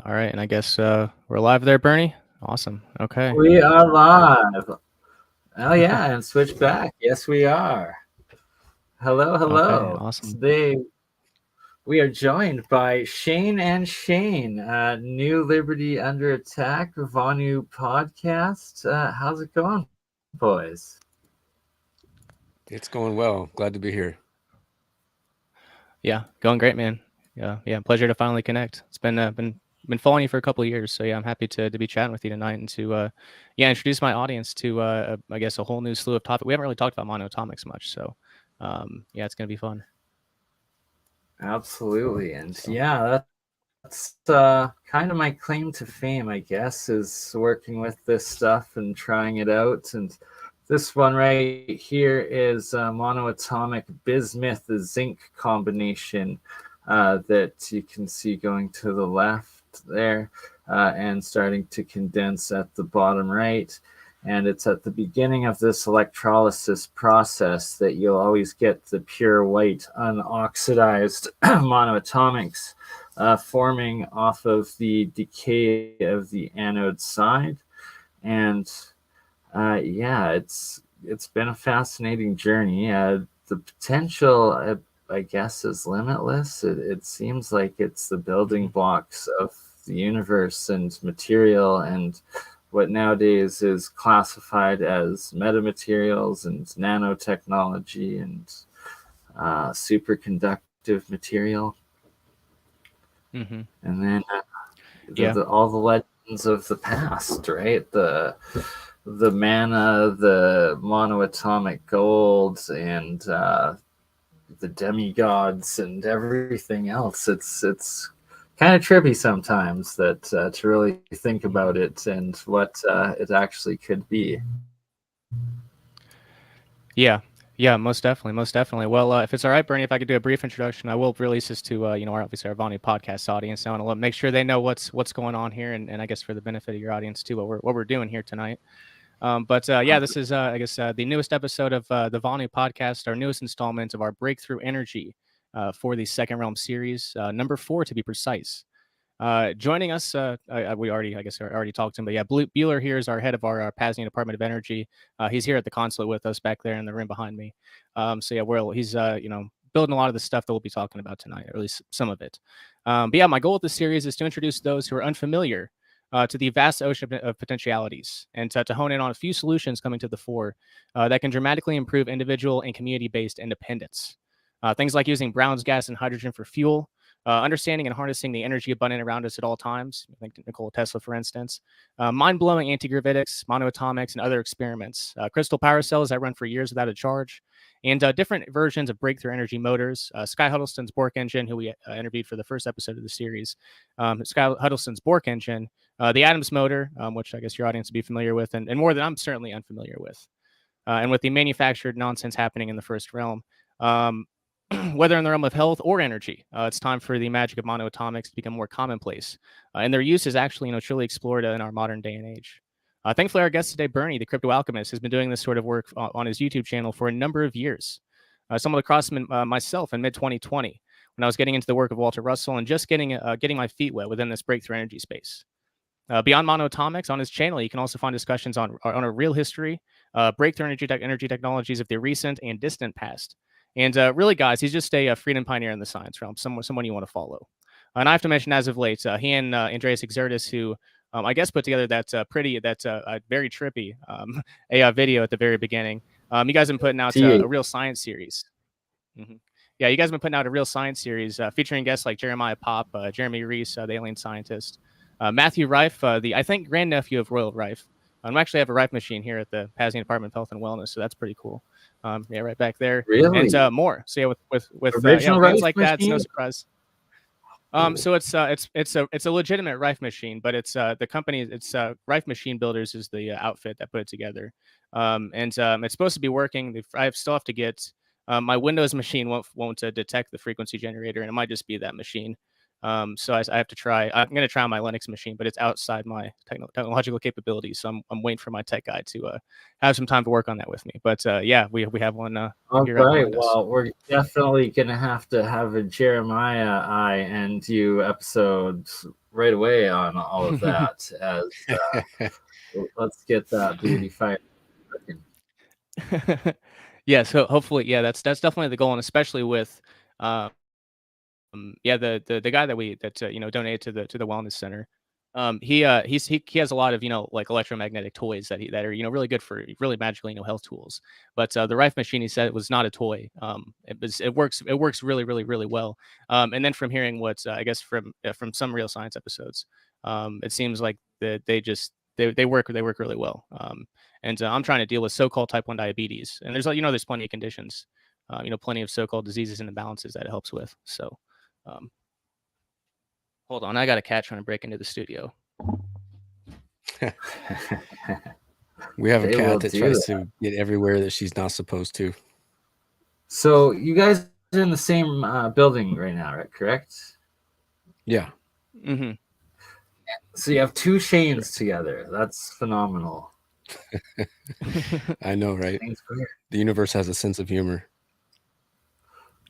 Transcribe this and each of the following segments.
All right, and I guess we're live there, Bernie. Awesome. Okay. We are live. Oh yeah, and switch back. Yes, we are. Hello, Okay. hello. Awesome. Today we are joined by Shane and Shane, New Liberty Under Attack, Vonu podcast. How's it going, boys? It's going well. Glad to be here. Yeah, going great, man. Yeah. Pleasure to finally connect. It's been following you for a couple of years, so yeah, I'm happy to be chatting with you tonight and to introduce my audience to I guess a whole new slew of topics. We haven't really talked about MonoAtomics much, so yeah, it's gonna be fun. Absolutely, and yeah, that's kind of my claim to fame, I guess, is working with this stuff and trying it out. And this one right here is monoatomic bismuth zinc combination that you can see going to the left there and starting to condense at the bottom right. And it's at the beginning of this electrolysis process that you'll always get the pure white unoxidized monoatomics forming off of the decay of the anode side. And yeah, it's been a fascinating journey. The potential, I guess, is limitless. It seems like it's the building blocks of the universe and material, and what nowadays is classified as metamaterials and nanotechnology and superconductive material. Mm-hmm. And then all the legends of the past, right? The mana, the monoatomic gold, and the demigods, and everything else. It's kind of trippy sometimes that to really think about it and what it actually could be. Yeah, most definitely. Well, if it's all right, Bernie, if I could do a brief introduction, I will release this to obviously our Vonu podcast audience. I want to make sure they know what's going on here, and I guess for the benefit of your audience too, what we're doing here tonight. Yeah, this is I guess the newest episode of the Vonu podcast, our newest installment of our Breakthrough Energy for the Second Realm series, number 4 to be precise. Joining us, we already talked to him, but yeah, Bueller here is our head of our Pasadena Department of Energy. He's here at the consulate with us back there in the room behind me. So yeah, he's building a lot of the stuff that we'll be talking about tonight, or at least some of it. But yeah, my goal with this series is to introduce those who are unfamiliar to the vast ocean of potentialities, and to hone in on a few solutions coming to the fore that can dramatically improve individual and community-based independence. Things like using Brown's gas and hydrogen for fuel, understanding and harnessing the energy abundant around us at all times. I think Nikola Tesla, for instance. Mind-blowing anti-gravitics, monoatomics, and other experiments. Crystal power cells that run for years without a charge. And different versions of breakthrough energy motors. Sky Huddleston's Bork engine, who we interviewed for the first episode of the series. Sky Huddleston's Bork engine. The Adams motor, which I guess your audience will be familiar with, and more than I'm certainly unfamiliar with. And with the manufactured nonsense happening in the first realm. Whether in the realm of health or energy, it's time for the magic of monoatomics to become more commonplace. And their use is actually, truly explored in our modern day and age. Thankfully, our guest today, BurnEye, the crypto alchemist, has been doing this sort of work on his YouTube channel for a number of years. Stumbled across myself in mid-2020 when I was getting into the work of Walter Russell and just getting my feet wet within this breakthrough energy space. Beyond monoatomics, on his channel, you can also find discussions on a real history, breakthrough energy technologies of the recent and distant past. And really, guys, he's just a freedom pioneer in the science realm, someone you want to follow. And I have to mention, as of late, he and Andreas Exertus, who I guess put together that very trippy a video at the very beginning. You guys have been putting out a real science series. Mm-hmm. Yeah, you guys have been putting out a real science series featuring guests like Jeremiah Pop, Jeremy Reese, the alien scientist, Matthew Rife, I think grandnephew of Royal Rife. I actually have a Rife machine here at the Pasadena Department of Health and Wellness, so that's pretty cool. Yeah, right back there. Really? And more. So yeah, with things like that, it's no surprise. So it's a legitimate Rife machine, but it's the company. It's Rife Machine Builders is the outfit that put it together. And it's supposed to be working. I still have to get my Windows machine won't detect the frequency generator, and it might just be that machine. So I have to try. I'm going to try on my Linux machine, but it's outside my technological capabilities. So I'm waiting for my tech guy to have some time to work on that with me. But yeah, we have one. All right. Well, we're definitely going to have a Jeremiah I and you episode right away on all of that. As let's get that beauty fire. Yeah, so hopefully, yeah, that's definitely the goal, and especially with, yeah, the guy that you know, donated to the wellness center. He has a lot of, you know, like electromagnetic toys that are, you know, really good for really magical, you know, health tools. But the Rife machine, he said, it was not a toy. It works really really well. And then from hearing what I guess from some real science episodes, it seems like that they work really well. And I'm trying to deal with so-called type 1 diabetes, and there's, you know, there's plenty of conditions, you know, plenty of so-called diseases and imbalances that it helps with. So um, hold on, I got a cat trying to break into the studio. We have a They will cat that do tries that. to get everywhere that she's not supposed to. So you guys are in the same building right now, right? Correct? Yeah. Mm-hmm. So you have two Shanes together. That's phenomenal. I know, right? Thanks for The universe has a sense of humor.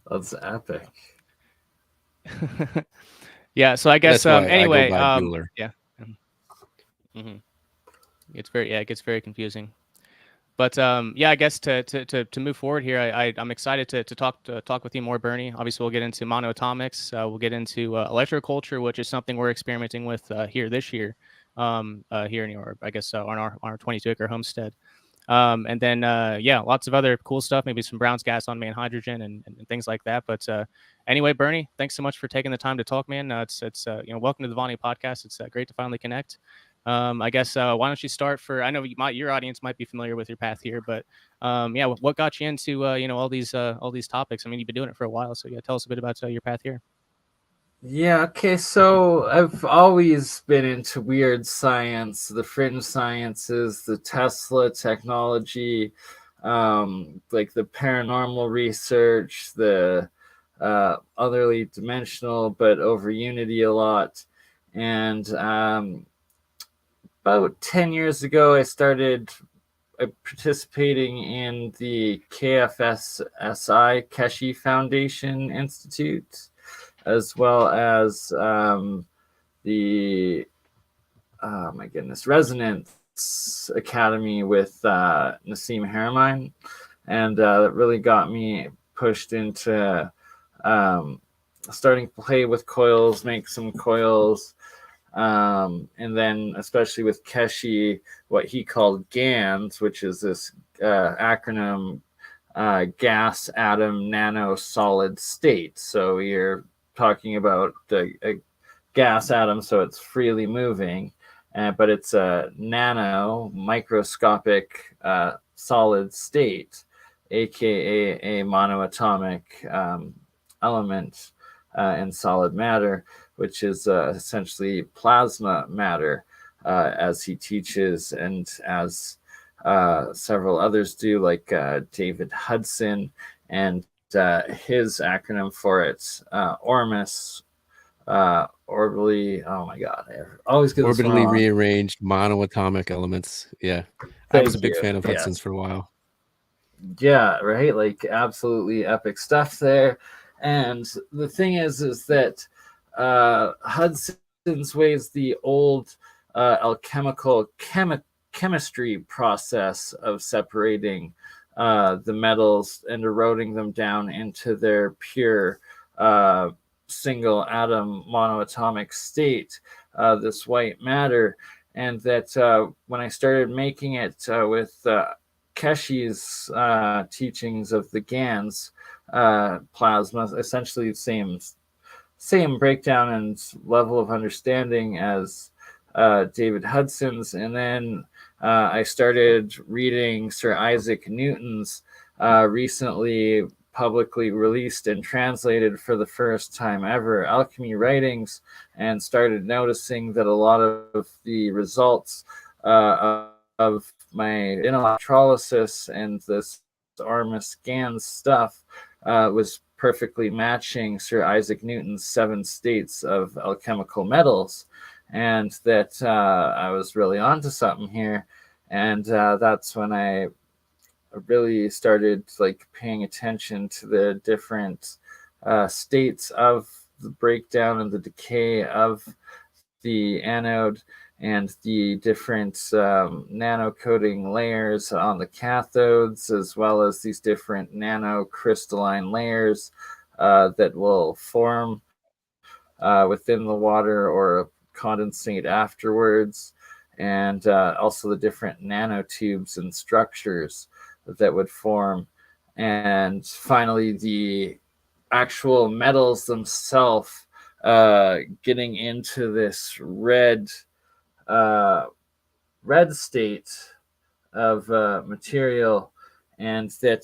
That's epic. Yeah, so I guess That's why I go anyway, by Bueller. yeah. Mm-hmm. It gets very confusing. But yeah, I guess to move forward here, I'm excited to talk with you more, Bernie. Obviously, we'll get into MonoAtomics. We'll get into electroculture, which is something we're experimenting with here this year, here in our, I guess, on our 22-acre homestead. And then yeah, lots of other cool stuff, maybe some Brown's gas on main hydrogen and things like that. But anyway, Bernie, thanks so much for taking the time to talk, man. It's you know, welcome to the Vonu podcast. It's great to finally connect. I guess why don't you start for? I know your audience might be familiar with your path here, but yeah, what got you into you know, all these topics? I mean, you've been doing it for a while, so yeah, tell us a bit about your path here. Yeah, okay, so I've always been into weird science, the fringe sciences, the Tesla technology, like the paranormal research, the otherly dimensional, but over unity a lot. And about 10 years ago, I started participating in the KFSSI Keshe Foundation Institute, as well as the my goodness, Resonance Academy with Nassim Haramein, and that really got me pushed into starting to play with coils, make some coils, and then especially with Keshe, what he called GANs, which is this acronym, gas, atom, nano, solid state. So you're talking about a gas atom, so it's freely moving, but it's a nano, microscopic solid state, aka a monoatomic element in solid matter, which is essentially plasma matter, as he teaches, and as several others do, like David Hudson, and his acronym for it, ORMUS, orbitally. Oh my god, I always get this one Orbitally wrong. rearranged monoatomic elements. Yeah. I was a big fan of Hudson's for a while. Yeah, right. Like absolutely epic stuff there. And the thing is that Hudson's ways the old alchemical chemistry process of separating the metals and eroding them down into their pure single atom monoatomic state, this white matter. And that when I started making it with Keshe's teachings of the GANs plasma, essentially the same breakdown and level of understanding as David Hudson's. And then I started reading Sir Isaac Newton's recently publicly released and translated for the first time ever Alchemy writings, and started noticing that a lot of the results of my electrolysis and this Armus GANs stuff was perfectly matching Sir Isaac Newton's 7 states of alchemical metals, and that I was really onto something here. And that's when I really started like paying attention to the different states of the breakdown and the decay of the anode and the different nano coating layers on the cathodes, as well as these different nano crystalline layers that will form within the water or condensate afterwards, and also the different nanotubes and structures that would form. And finally, the actual metals themselves getting into this red state of material, and that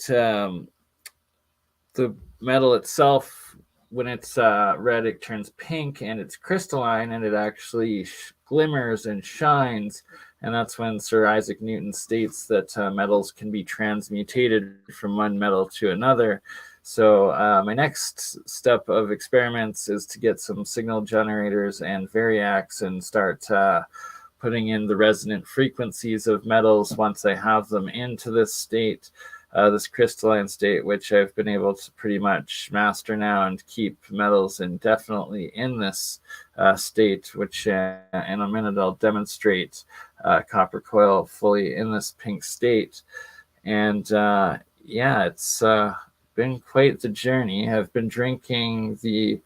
the metal itself, when it's red, it turns pink and it's crystalline, and it actually glimmers and shines. And that's when Sir Isaac Newton states that metals can be transmutated from one metal to another. So my next step of experiments is to get some signal generators and variacs and start putting in the resonant frequencies of metals once I have them into this state, this crystalline state, which I've been able to pretty much master now and keep metals indefinitely in this state, which in a minute I'll demonstrate copper coil fully in this pink state. And yeah, it's been quite the journey. I've been drinking the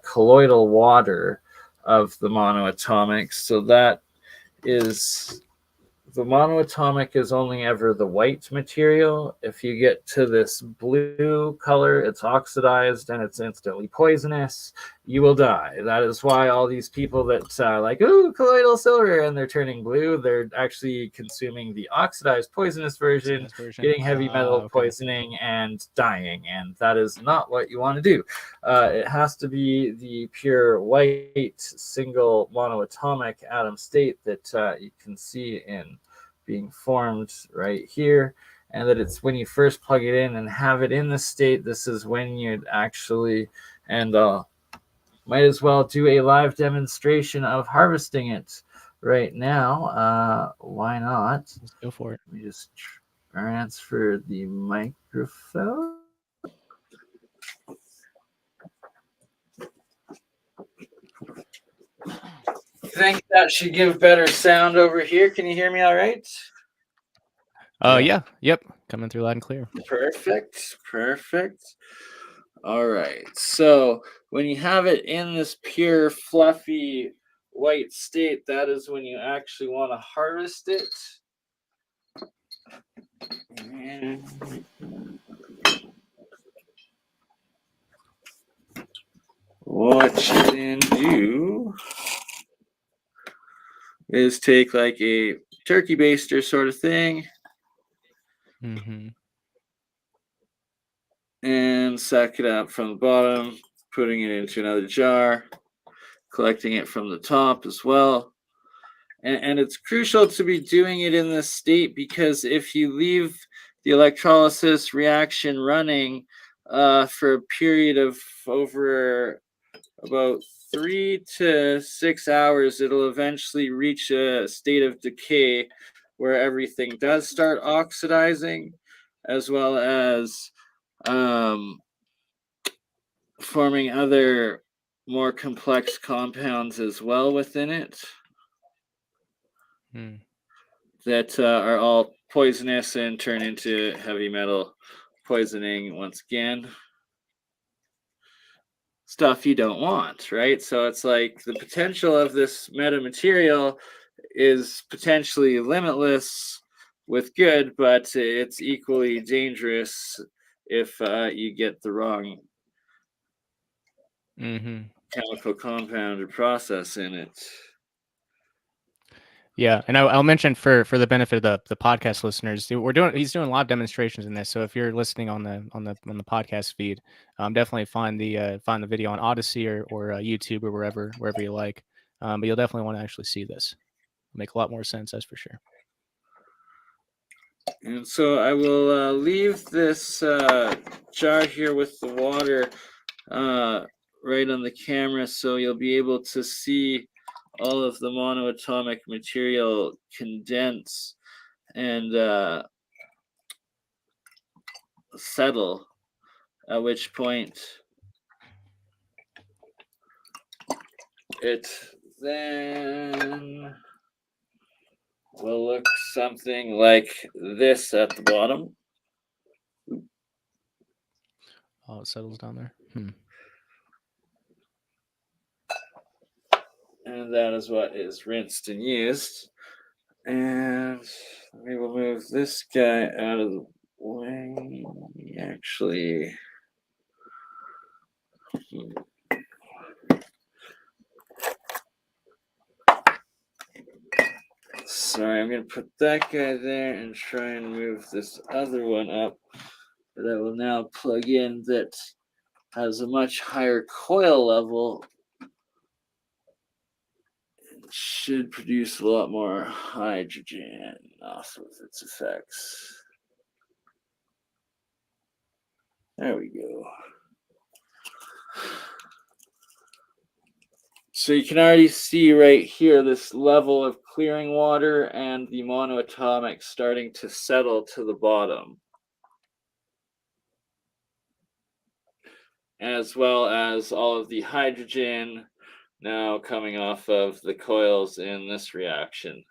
colloidal water of the MonoAtomics, so that is, the monoatomic is only ever the white material. If you get to this blue color, it's oxidized and it's instantly poisonous. You will die. That is why all these people that like, ooh, colloidal silver, and they're turning blue, they're actually consuming the oxidized poisonous version, getting heavy metal poisoning and dying. And that is not what you want to do. It has to be the pure white single monoatomic atom state that you can see in being formed right here, and that it's when you first plug it in and have it in the state, this is when you'd actually, and might as well do a live demonstration of harvesting it right now. Why not? Let's go for it. Let me just transfer the microphone. I think that should give better sound over here. Can you hear me all right? Yeah. Yep. Coming through loud and clear. Perfect. All right. So when you have it in this pure, fluffy, white state, that is when you actually want to harvest it. And what you then do is take like a turkey baster sort of thing, and suck it up from the bottom, putting it into another jar, collecting it from the top as well. And it's crucial to be doing it in this state, because if you leave the electrolysis reaction running for a period of over about 3 to 6 hours, it'll eventually reach a state of decay where everything does start oxidizing, as well as forming other more complex compounds as well within it that are all poisonous and turn into heavy metal poisoning once again. Stuff you don't want, right? So it's like the potential of this metamaterial is potentially limitless with good, but it's equally dangerous if you get the wrong chemical compound or process in it. Yeah, and I'll mention for the benefit of the podcast listeners, he's doing live demonstrations in this. So if you're listening on the podcast feed, definitely find the video on OdySee or YouTube or wherever you like. But you'll definitely want to actually see this. It'll make a lot more sense, that's for sure. And so I will leave this jar here with the water right on the camera, so you'll be able to see all of the monoatomic material condense and settle, at which point it then will look something like this at the bottom. Oh, it settles down there. And that is what is rinsed and used. And we will move this guy out of the way. Actually, sorry, I'm going to put that guy there and try and move this other one up that I will now plug in that has a much higher coil level. It should produce a lot more hydrogen off of its effects. There we go. So you can already see right here this level of clearing water and the monoatomic starting to settle to the bottom, as well as all of the hydrogen now coming off of the coils in this reaction.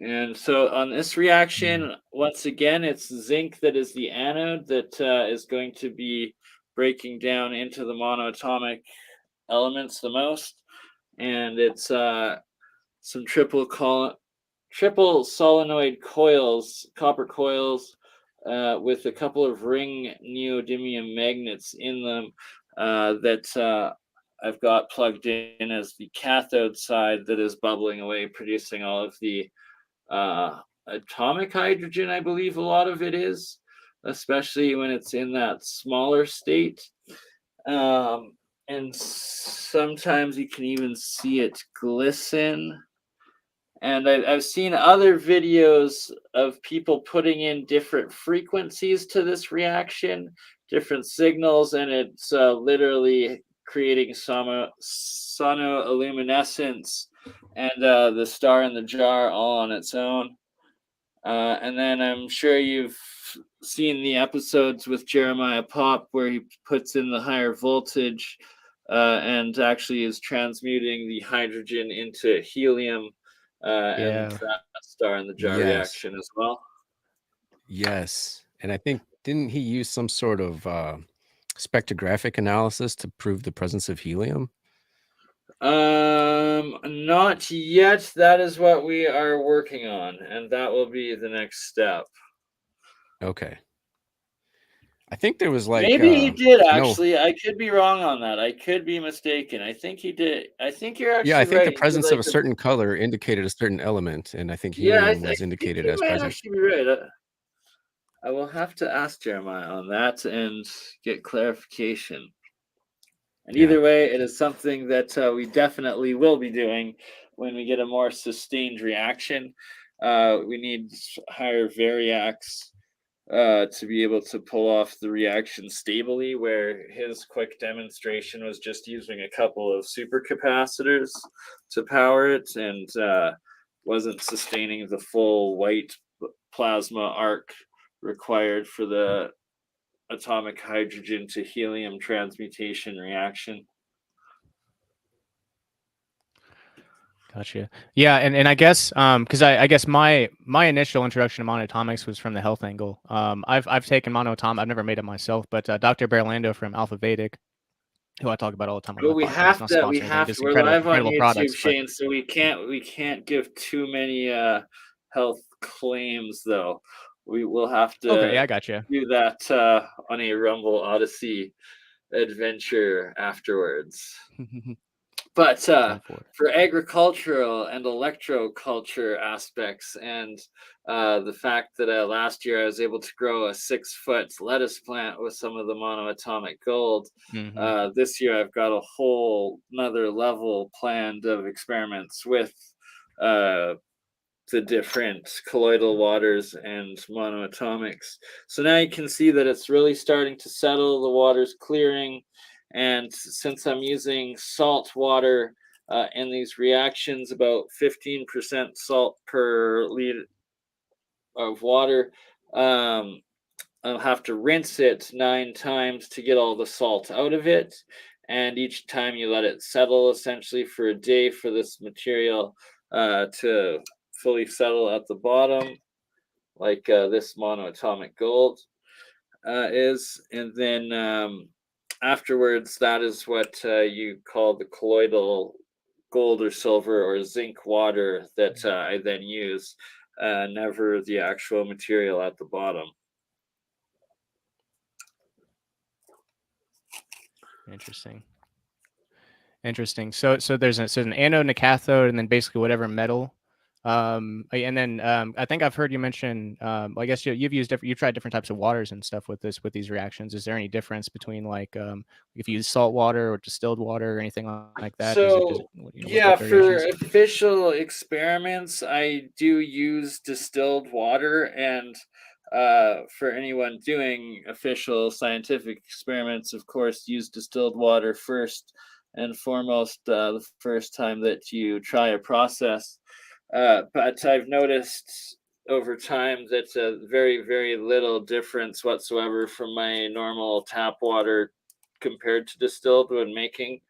And so on this reaction, once again, it's zinc that is the anode that is going to be breaking down into the monoatomic elements the most, and it's some triple solenoid coils, copper coils, with a couple of ring neodymium magnets in them that I've got plugged in as the cathode side that is bubbling away, producing all of the atomic hydrogen. I believe a lot of it is, especially when it's in that smaller state. And sometimes you can even see it glisten. And I've seen other videos of people putting in different frequencies to this reaction, different signals, and it's literally creating sonoluminescence and the star in the jar all on its own. And then I'm sure you've seen the episodes with Jeremiah Pop where he puts in the higher voltage and actually is transmuting the hydrogen into helium and that star in the jar reaction as well. Yes. And I think, didn't he use some sort of spectrographic analysis to prove the presence of helium? Not yet. That is what we are working on, and that will be the next step. Okay. I think there was like maybe he did actually. I could be wrong on that. I could be mistaken. I think he did. I think you're actually I think right. the presence of a certain color indicated a certain element, and I think helium was indicated as present. Actually be right. I will have to ask Jeremiah on that and get clarification. And either way, it is something that we definitely will be doing when we get a more sustained reaction. We need higher variacs to be able to pull off the reaction stably, where his quick demonstration was just using a couple of supercapacitors to power it and wasn't sustaining the full white plasma arc required for the atomic hydrogen to helium transmutation reaction. Gotcha. Yeah, and I guess because I guess my initial introduction to monoatomics was from the health angle. I've taken monoatomics. I've never made it myself, but Dr. Berlando from Alpha Vedic, who I talk about all the time on Well, my we podcast, have not to. We sponsoring anything, have just to. We're live on incredible YouTube, products, Shane, so we can't give too many health claims, though. We will have to okay, yeah, I gotcha. do that on a Rumble OdySee adventure afterwards. But for agricultural and electroculture aspects, and the fact that last year I was able to grow a 6-foot lettuce plant with some of the monoatomic gold, this year I've got a whole another level planned of experiments with the different colloidal waters and monoatomics. So now you can see that it's really starting to settle, the water's clearing, and since I'm using salt water in these reactions, about 15% salt per liter of water, I'll have to rinse it 9 times to get all the salt out of it. and each time you let it settle essentially for a day for this material to fully settle at the bottom, like this monoatomic gold is, and then afterwards, that is what you call the colloidal gold or silver or zinc water that I then use, never the actual material at the bottom. Interesting. So there's an anode and a cathode, and then basically whatever metal. And then I think I've heard you mention. I guess you've tried different types of waters and stuff with these reactions. Is there any difference between like if you use salt water or distilled water or anything like that? So yeah, what for variations? official experiments, I do use distilled water, and for anyone doing official scientific experiments, of course, use distilled water first and foremost the first time that you try a process. But I've noticed over time that's a very, very little difference whatsoever from my normal tap water compared to distilled when making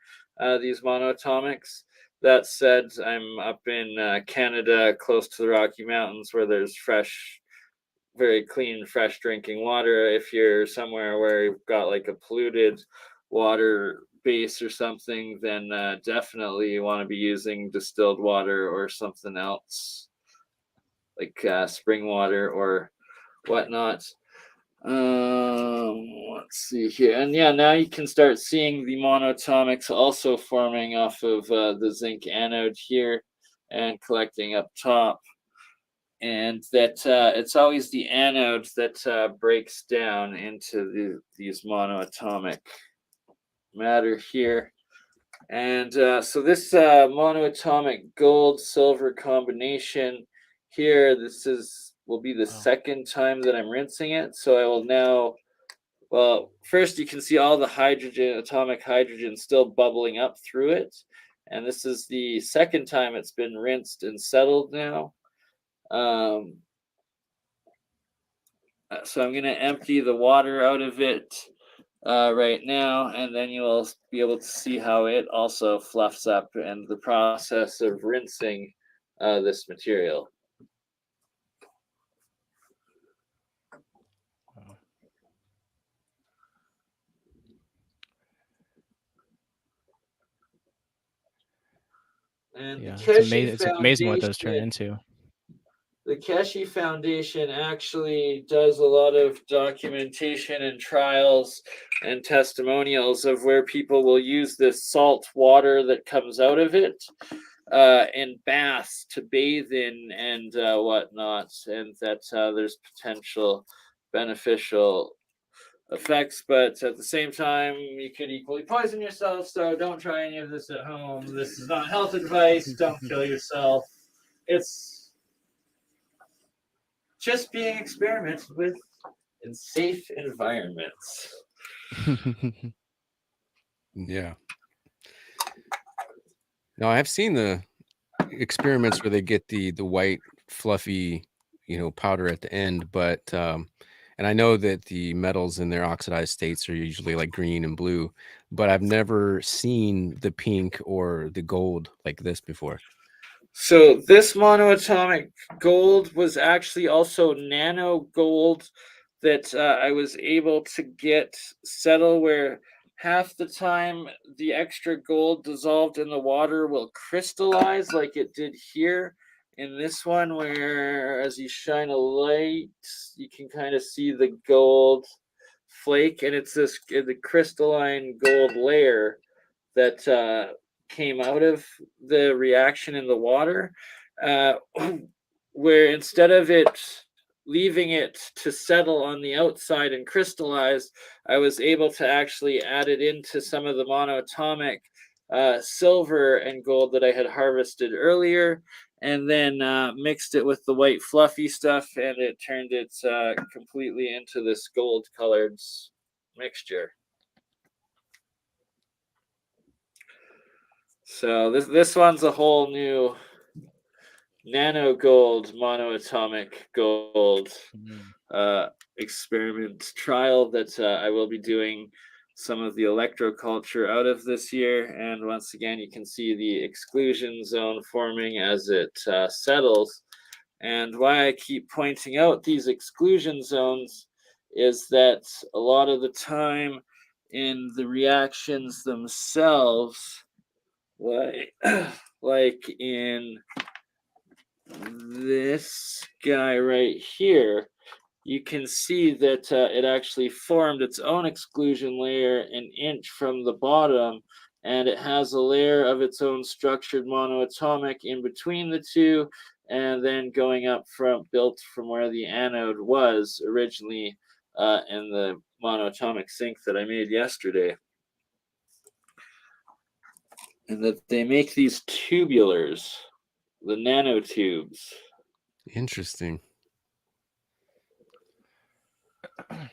these monoatomics. That said, I'm up in Canada, close to the Rocky Mountains, where there's fresh, very clean, fresh drinking water. If you're somewhere where you've got like a polluted water base or something, then definitely you want to be using distilled water or something else, like spring water or whatnot. Let's see here, and yeah, now you can start seeing the monoatomics also forming off of the zinc anode here and collecting up top, and that it's always the anode that breaks down into these monoatomic matter here. And so this monoatomic gold silver combination here, will be the second time that I'm rinsing it. So I will now, well, first you can see all the hydrogen, atomic hydrogen still bubbling up through it. And this is the second time it's been rinsed and settled now. So I'm going to empty the water out of it right now, and then you'll be able to see how it also fluffs up and the process of rinsing this material. And Yeah, it's amazing what those turn into. The Keshe Foundation actually does a lot of documentation and trials and testimonials of where people will use this salt water that comes out of it in baths to bathe in and whatnot, and that there's potential beneficial effects, but at the same time, you could equally poison yourself, so don't try any of this at home. This is not health advice. Don't kill yourself. It's just being experimented with in safe environments. Yeah. Now I've seen the experiments where they get the white fluffy, powder at the end, but and I know that the metals in their oxidized states are usually like green and blue, but I've never seen the pink or the gold like this before. So this monoatomic gold was actually also nano gold that I was able to get settle where half the time the extra gold dissolved in the water will crystallize like it did here in this one, where as you shine a light, you can kind of see the gold flake, and it's the crystalline gold layer that came out of the reaction in the water, where instead of it leaving it to settle on the outside and crystallize, I was able to actually add it into some of the monoatomic silver and gold that I had harvested earlier, and then mixed it with the white fluffy stuff, and it turned it completely into this gold colored mixture. So this one's a whole new nano gold, monoatomic gold experiment trial that I will be doing some of the electroculture out of this here. And once again, you can see the exclusion zone forming as it settles. And why I keep pointing out these exclusion zones is that a lot of the time in the reactions themselves, like in this guy right here, you can see that it actually formed its own exclusion layer an inch from the bottom, and it has a layer of its own structured monoatomic in between the two, and then going up from built from where the anode was originally in the monoatomic sink that I made yesterday. And that they make these tubulars, the nanotubes. Interesting. Yeah,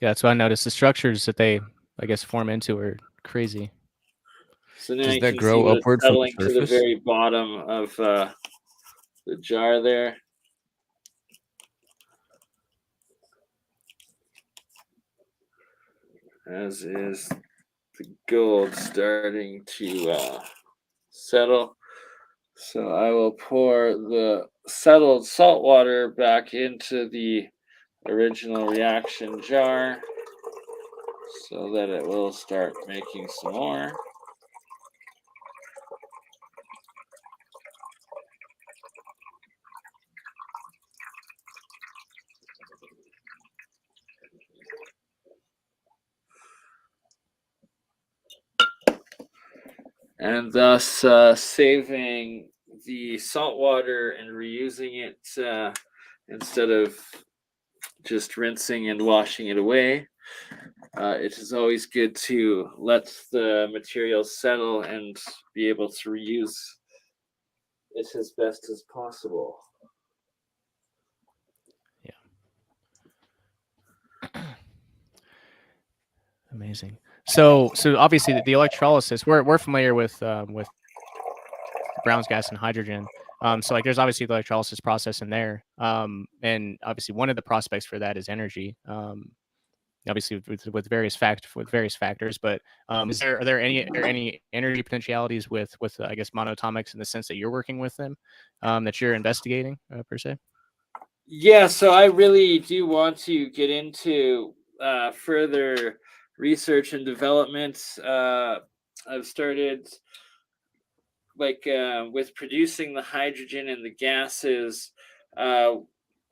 that's what I noticed. The structures that they, I guess, form into are crazy. So now Does you that can grow see what upward it's from the settling to the surface? very bottom of the jar there. As is the gold starting to settle. So I will pour the settled salt water back into the original reaction jar so that it will start making some more. And thus saving the salt water and reusing it instead of just rinsing and washing it away. It is always good to let the material settle and be able to reuse it as best as possible. Amazing. So obviously the electrolysis, we're familiar with Brown's gas and hydrogen. So like there's obviously the electrolysis process in there. And obviously one of the prospects for that is energy. Obviously with various factors, but are there any energy potentialities with I guess monoatomics in the sense that you're working with them that you're investigating per se? Yeah, so I really do want to get into further research and development. I've started with producing the hydrogen and the gases,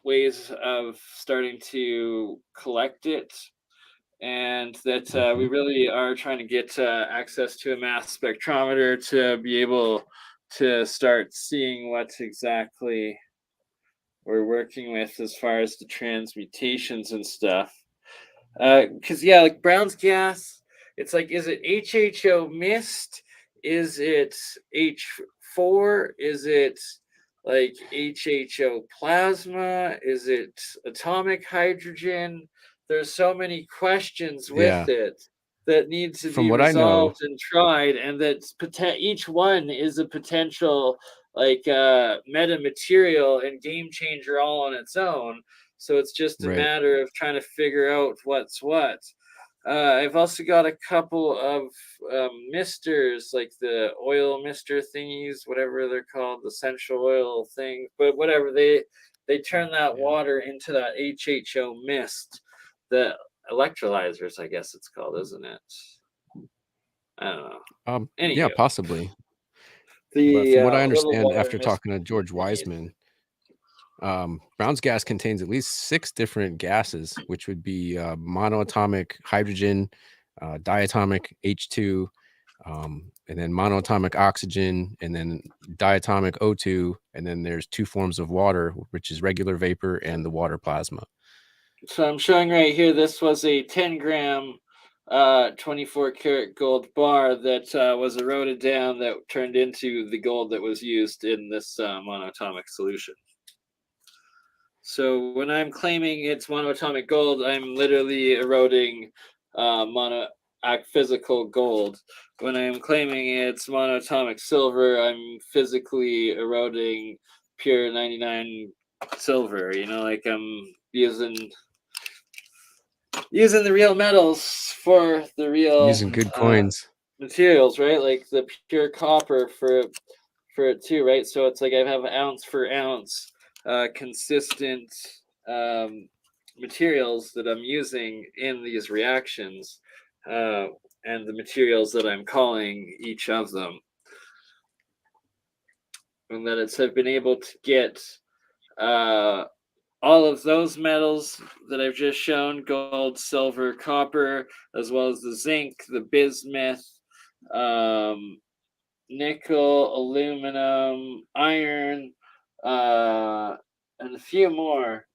ways of starting to collect it, and that we really are trying to get access to a mass spectrometer to be able to start seeing what exactly we're working with as far as the transmutations and stuff. Because yeah, like Brown's gas, it's like, is it HHO mist? Is it H4? Is it like HHO plasma? Is it atomic hydrogen? There's so many questions with it that need to From be what I know, resolved and tried, and that each one is a potential meta material and game changer all on its own. So it's just a right. matter of trying to figure out what's what. I've also got a couple of misters, like the oil mister thingies, whatever they're called, the essential oil thing. But whatever, they turn that water into that HHO mist. The electrolyzers, I guess it's called, isn't it? I don't know. Yeah, possibly. The But from what I little understand, water after mist talking to George Wiseman, Brown's gas contains at least 6 different gases, which would be monoatomic hydrogen, diatomic H2, and then monoatomic oxygen, and then diatomic O2, and then there's 2 forms of water, which is regular vapor and the water plasma. So I'm showing right here, this was a 10 gram 24 karat gold bar that was eroded down that turned into the gold that was used in this monoatomic solution. So when I'm claiming it's monoatomic gold, I'm literally eroding physical gold. When I'm claiming it's monoatomic silver, I'm physically eroding pure 99 silver. You know, like I'm using using the real metals for the real Using good coins. materials, right? Like the pure copper for it too, right? So it's like I have ounce for ounce consistent materials that I'm using in these reactions, and the materials that I'm calling each of them, and that I've been able to get all of those metals that I've just shown: gold, silver, copper, as well as the zinc, the bismuth, nickel, aluminum, iron, and a few more,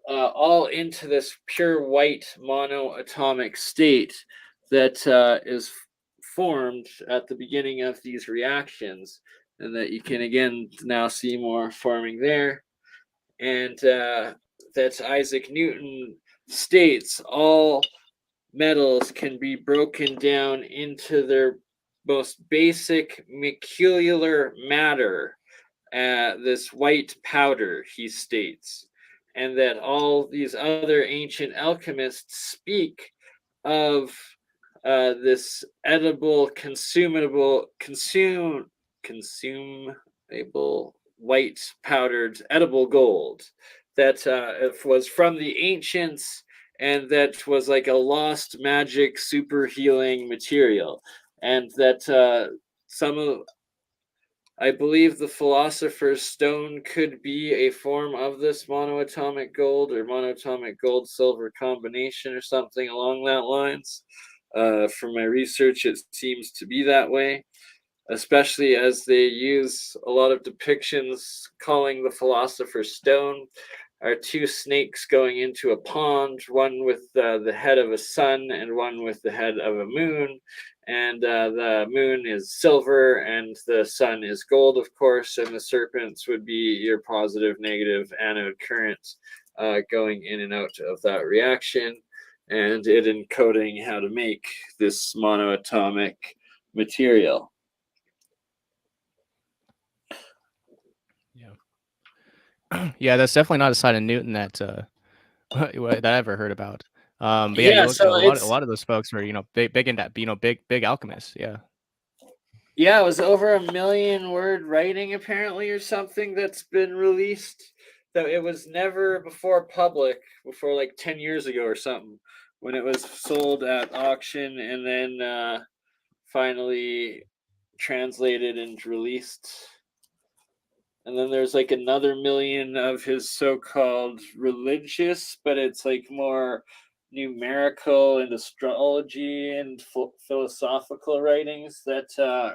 all into this pure white monoatomic state that is formed at the beginning of these reactions, and that you can again now see more forming there. And that Isaac Newton states all metals can be broken down into their most basic molecular matter, this white powder, he states, and that all these other ancient alchemists speak of this edible, consumable white powdered edible gold that was from the ancients, and that was like a lost magic super healing material, and that I believe the Philosopher's Stone could be a form of this monoatomic gold, or monoatomic gold silver combination, or something along that lines. From my research, it seems to be that way, especially as they use a lot of depictions calling the Philosopher's Stone are two snakes going into a pond, one with the head of a sun and one with the head of a moon. And the moon is silver and the sun is gold, of course, and the serpents would be your positive, negative anode current going in and out of that reaction, and it encoding how to make this monoatomic material. Yeah, that's definitely not a side of Newton that that I ever heard about. But yeah, Yeah, you look so a lot of those folks were big in that big alchemists. Yeah. Yeah, it was over 1 million word writing apparently, or something, that's been released. That it was never before public before like 10 years ago or something, when it was sold at auction and then finally translated and released. And then there's like another 1 million of his so-called religious, but it's like more numerical and astrology and philosophical writings that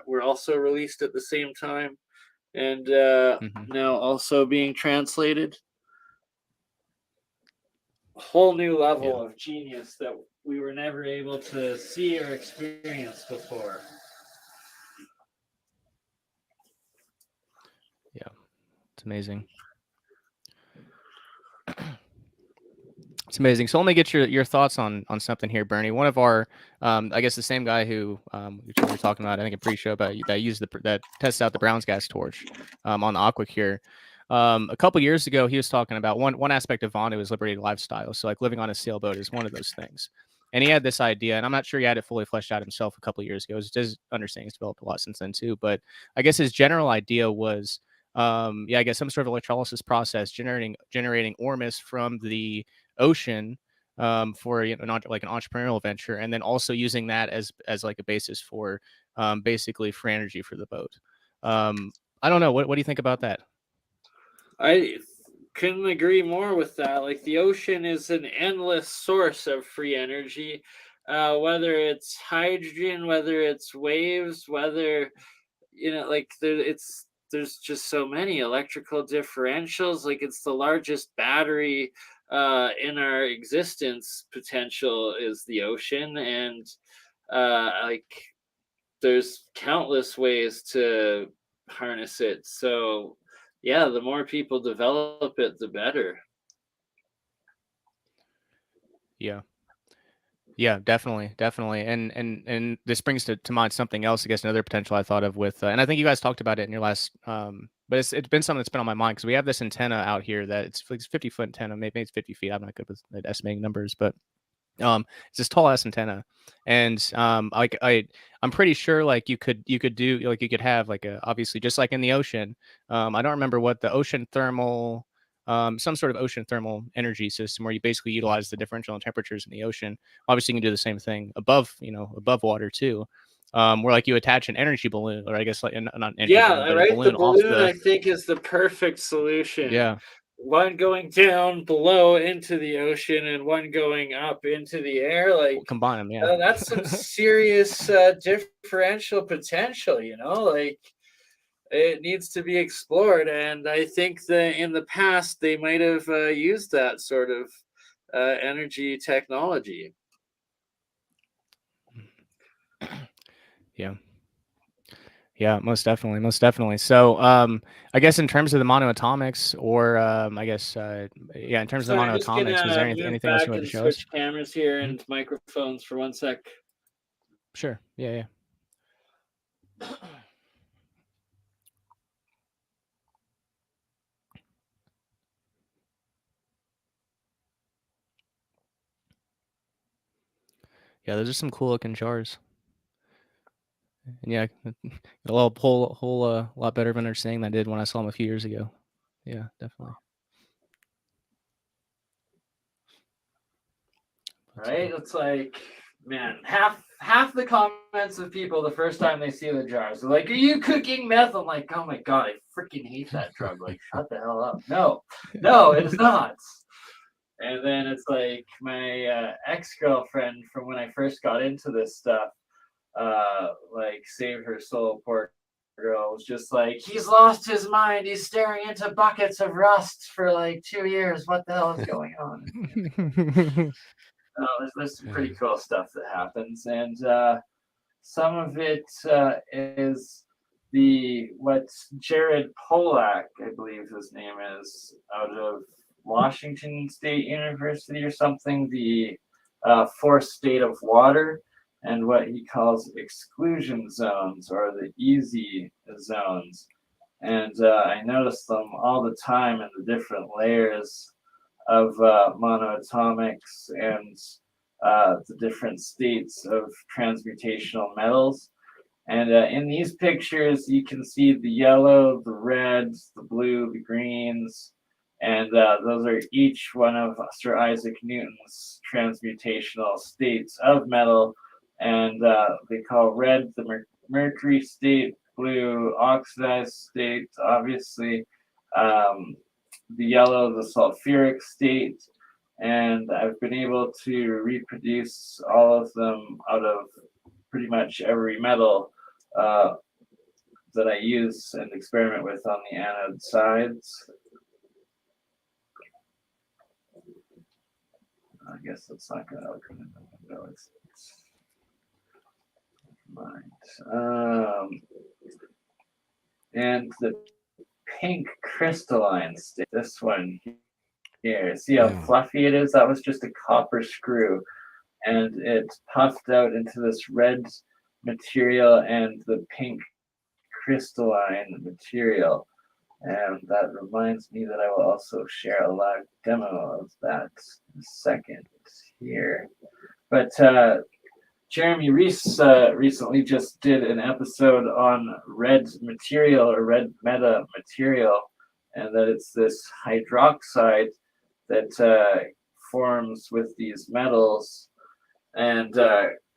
were also released at the same time, and now also being translated. A whole new level of genius that we were never able to see or experience before. Yeah, it's amazing. It's amazing. So let me get your thoughts on something here, Bernie. One of our, I guess the same guy who we were talking about, I think a pre-show, about that used that tested out the Brown's gas torch on the Aqua Cure. A couple years ago, he was talking about one aspect of Vonu is liberated lifestyle. So like living on a sailboat is one of those things. And he had this idea, and I'm not sure he had it fully fleshed out himself a couple years ago. His understanding's developed a lot since then too. But I guess his general idea was, I guess some sort of electrolysis process generating ormus from the ocean for like an entrepreneurial venture, and then also using that as like a basis for basically free energy for the boat. I don't know. What do you think about that? I couldn't agree more with that. Like, the ocean is an endless source of free energy, whether it's hydrogen, whether it's waves, whether there's just so many electrical differentials. Like, it's the largest battery in our existence potential is the ocean, and like there's countless ways to harness it. So yeah, the more people develop it, the better. Yeah, definitely, and this brings to mind something else. I guess another potential I thought of with, and I think you guys talked about it in your last, but it's been something that's been on my mind because we have this antenna out here that it's 50-foot antenna, maybe it's 50 feet. I'm not good with estimating numbers, but It's this tall ass antenna, and like I'm pretty sure like you could do like you could have like a obviously just like in the ocean. I don't remember what the ocean thermal some sort of ocean thermal energy system where you basically utilize the differential in temperatures in the ocean. Obviously, you can do the same thing above, above water too, where like you attach an energy balloon, or I guess like not energy balloon, but a right. The balloon off balloon, I the think, is the perfect solution. yeah. One going down below into the ocean and one going up into the air. Like, Combine them, yeah. that's some serious differential potential, like it needs to be explored. And I think that in the past they might have used that sort of energy technology. Yeah. Yeah, most definitely, most definitely. So, I guess in terms of the monoatomics, or I guess, yeah, in terms So of the I'm just monoatomics, was there gonna move anything else you back wanted to and show us? switch cameras here Mhm. and microphones for 1 sec. Sure. Yeah, yeah. Yeah, those are some cool looking jars. And yeah, a whole lot better of an understanding than I did when I saw them a few years ago. Yeah, definitely. Right? It's like, man, half the comments of people the first time they see the jars are like, "Are you cooking meth?" I'm like, "Oh my god, I freaking hate that drug! Like, shut the hell up!" No, it is not. And then it's like my ex-girlfriend from when I first got into this stuff, like, save her soul, poor girl, was just like, "He's lost his mind. He's staring into buckets of rust for like 2 years. What the hell is going on?" There's some pretty cool stuff that happens, and some of it is what Jared Polak, I believe his name is, out of Washington State University or something, the fourth state of water, and what he calls exclusion zones, or the easy zones. And I notice them all the time in the different layers of monoatomics and the different states of transmutational metals. And in these pictures, you can see the yellow, the reds, the blue, the greens, and those are each one of Sir Isaac Newton's transmutational states of metal. And they call red the mercury state, blue oxidized state, obviously, the yellow the sulfuric state. And I've been able to reproduce all of them out of pretty much every metal that I use and experiment with on the anode sides. I guess that's not going to open in the window. It's and the pink crystalline state, this one here. See how fluffy it is? That was just a copper screw, and it puffed out into this red material and the pink crystalline material. And that reminds me that I will also share a live demo of that in a second here. But Jeremy Reese recently just did an episode on red material, or red meta material, and that it's this hydroxide that forms with these metals and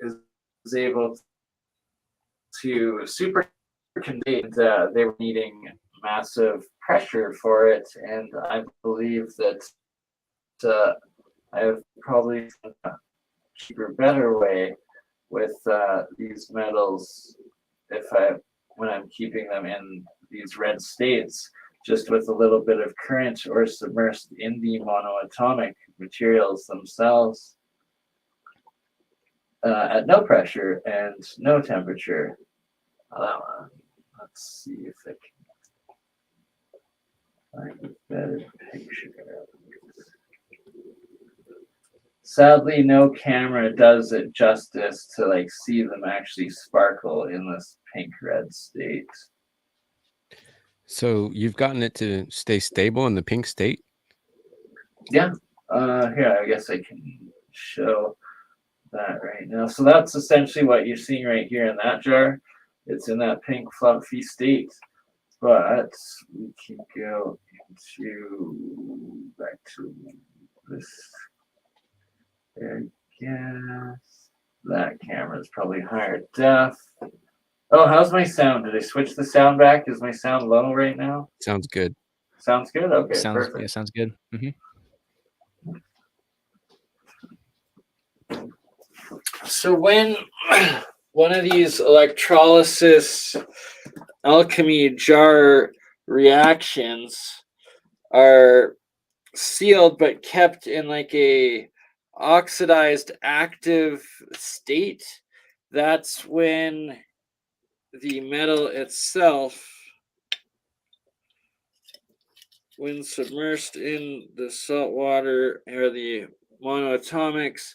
is able to superconduct. They were needing massive pressure for it, and I believe that I have probably a cheaper, better way with these metals when I'm keeping them in these red states, just with a little bit of current or submersed in the monoatomic materials themselves at no pressure and no temperature. Let's see if I can find a better picture. Sadly, no camera does it justice to like see them actually sparkle in this pink red state. So you've gotten it to stay stable in the pink state? Yeah. Here, I guess I can show. that right now. So that's essentially what you're seeing right here in that jar. It's in that pink fluffy state. But we can go into back to this. There, yes. That camera is probably higher def. Oh, how's my sound? Did I switch the sound back? Is my sound low right now? Sounds good. Sounds good? Okay, Sounds perfect. yeah, sounds good. So when one of these electrolysis alchemy jar reactions are sealed but kept in like a oxidized active state, that's when the metal itself, when submerged in the salt water or the MonoAtomics,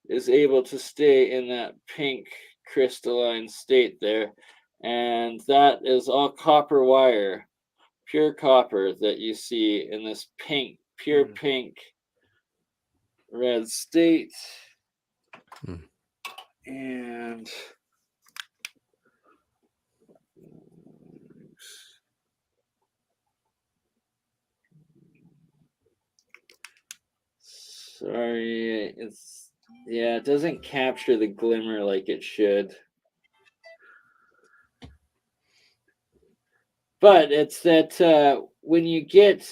is able to stay in that pink crystalline state there. And that is all copper wire, pure copper that you see in this pink, pure pink red state. And sorry, it doesn't capture the glimmer like it should. But it's that when you get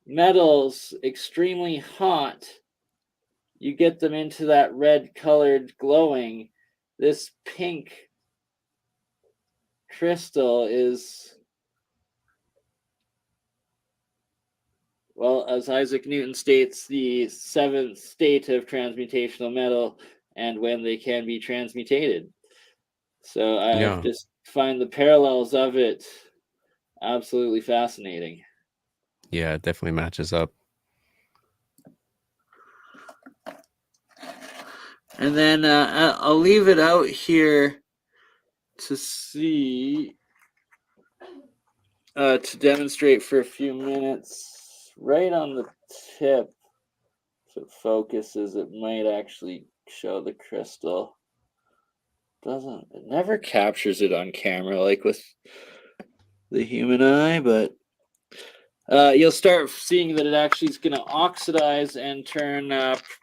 metals extremely hot, you get them into that red colored glowing. This pink crystal is, well, as Isaac Newton states, the seventh state of transmutational metal and when they can be transmutated. So I just find the parallels of it absolutely fascinating. Yeah, it definitely matches up. And then I'll leave it out here to see, to demonstrate for a few minutes. Right on the tip, if it focuses, it might actually show the crystal. It never captures it on camera like with the human eye, but you'll start seeing that it actually is going to oxidize and turn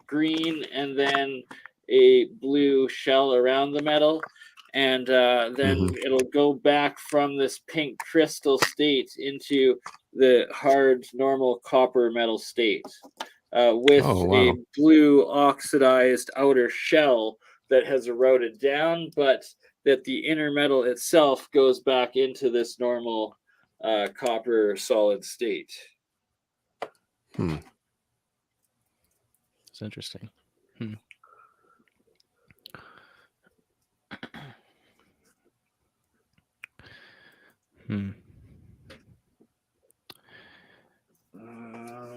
green and then a blue shell around the metal. And then it'll go back from this pink crystal state into the hard, normal copper metal state with a blue oxidized outer shell that has eroded down, but that the inner metal itself goes back into this normal copper solid state. It's interesting.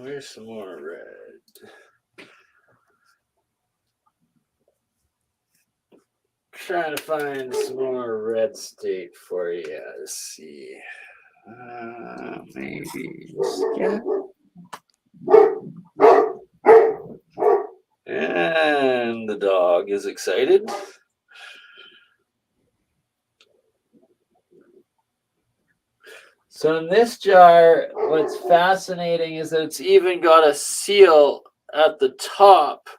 Where's some more red? Trying to find some more red state for you. Let's see. Maybe. Yeah. And the dog is excited. So in this jar, what's fascinating is that it's even got a seal at the top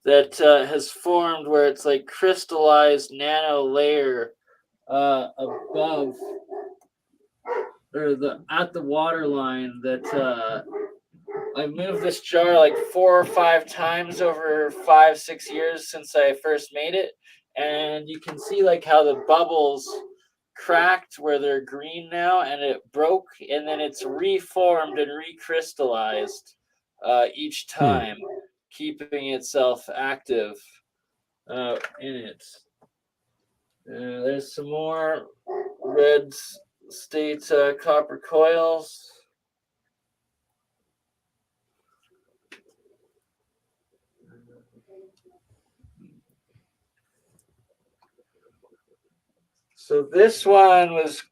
that has formed where it's like crystallized nano layer above or at the water line that I moved this jar like 4 or 5 times over 5-6 years since I first made it, and you can see like how the bubbles cracked where they're green now, and it broke, and then it's reformed and recrystallized each time, keeping itself active in it. There's some more red state copper coils. So this one was,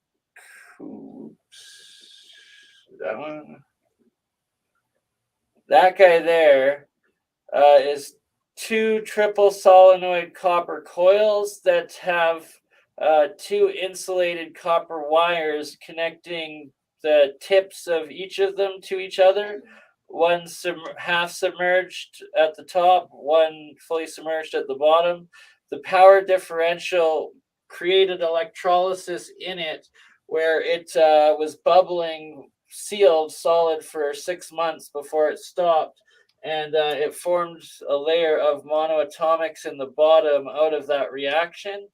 that one, that guy there is two triple solenoid copper coils that have two insulated copper wires connecting the tips of each of them to each other. One half submerged at the top, one fully submerged at the bottom. The power differential created electrolysis in it where it was bubbling sealed solid for 6 months before it stopped. And it formed a layer of monoatomics in the bottom out of that reaction.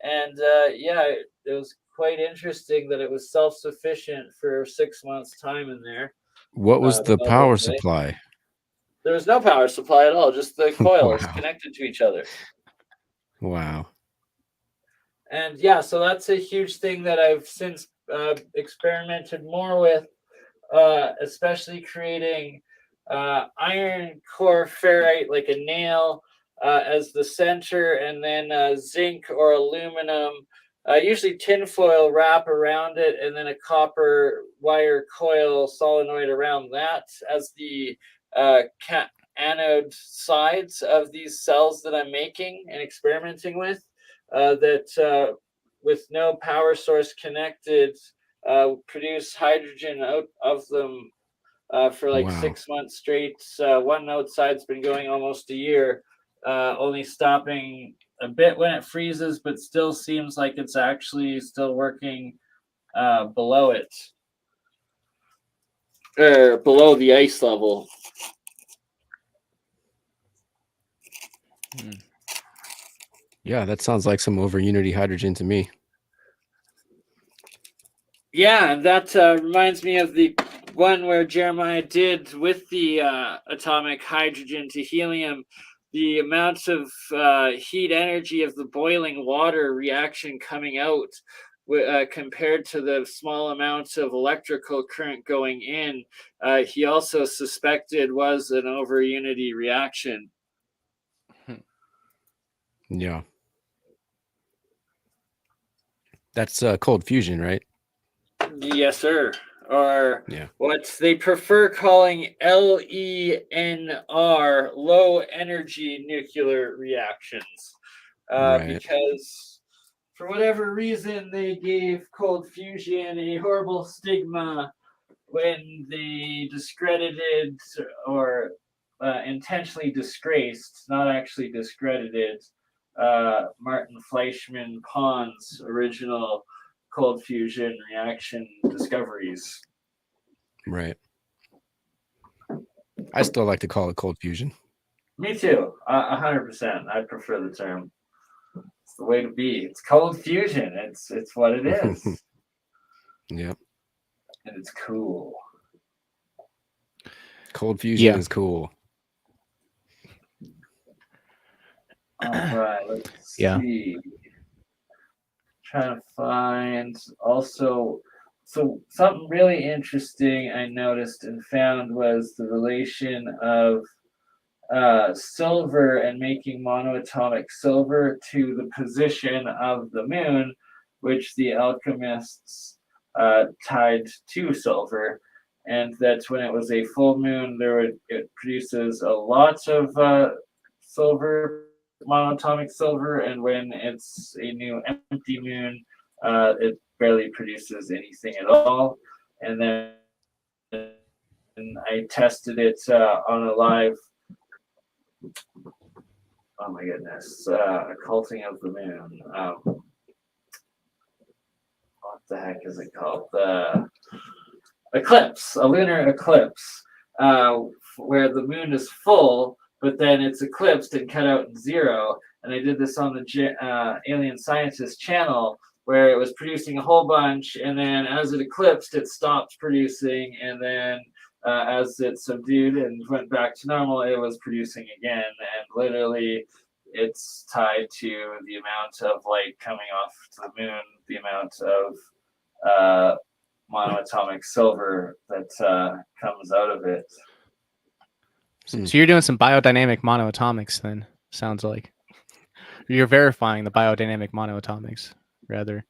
And it was quite interesting that it was self-sufficient for 6 months' time in there. What was the power supply? There was no power supply at all, just the coils connected to each other. Wow. And so that's a huge thing that I've since experimented more with, especially creating iron core ferrite, like a nail, as the center, and then zinc or aluminum, usually tinfoil wrap around it, and then a copper wire coil solenoid around that as the anode sides of these cells that I'm making and experimenting with, that with no power source connected, produce hydrogen out of them for like 6 months straight. One node side's been going almost a year, only stopping a bit when it freezes, but still seems like it's actually still working below it, or below the ice level. Yeah, that sounds like some over unity hydrogen to me. Yeah, and that reminds me of the one where Jeremiah did with the atomic hydrogen to helium, the amount of heat energy of the boiling water reaction coming out compared to the small amounts of electrical current going in, he also suspected was an over unity reaction. Yeah. That's cold fusion, right? Yes, sir. Or what they prefer calling LENR, low energy nuclear reactions. Because for whatever reason, they gave cold fusion a horrible stigma when they discredited or intentionally disgraced, not actually discredited, Martin Fleischmann Pond's original cold fusion reaction discoveries. Right. I still like to call it cold fusion. Me too. 100%. I prefer the term. It's the way to be. It's cold fusion. It's what it is. Yep. And it's cool. Cold fusion is cool. All right. Let's see. Trying to find also. So something really interesting I noticed and found was the relation of silver and making monoatomic silver to the position of the moon, which the alchemists tied to silver, and that when it was a full moon, it produces a lot of silver, monoatomic silver, and when it's a new empty moon, it barely produces anything at all. And then I tested it on a live. Oh my goodness! Occulting of the moon. What the heck is it called? The eclipse, a lunar eclipse, where the moon is full, but then it's eclipsed and cut out in zero. And I did this on the Alien Scientist channel, where it was producing a whole bunch, and then as it eclipsed, it stopped producing, and then as it subdued and went back to normal, it was producing again. And literally, it's tied to the amount of light coming off to the moon, the amount of monoatomic silver that comes out of it. So you're doing some biodynamic monoatomics then, sounds like. You're verifying the biodynamic monoatomics, rather.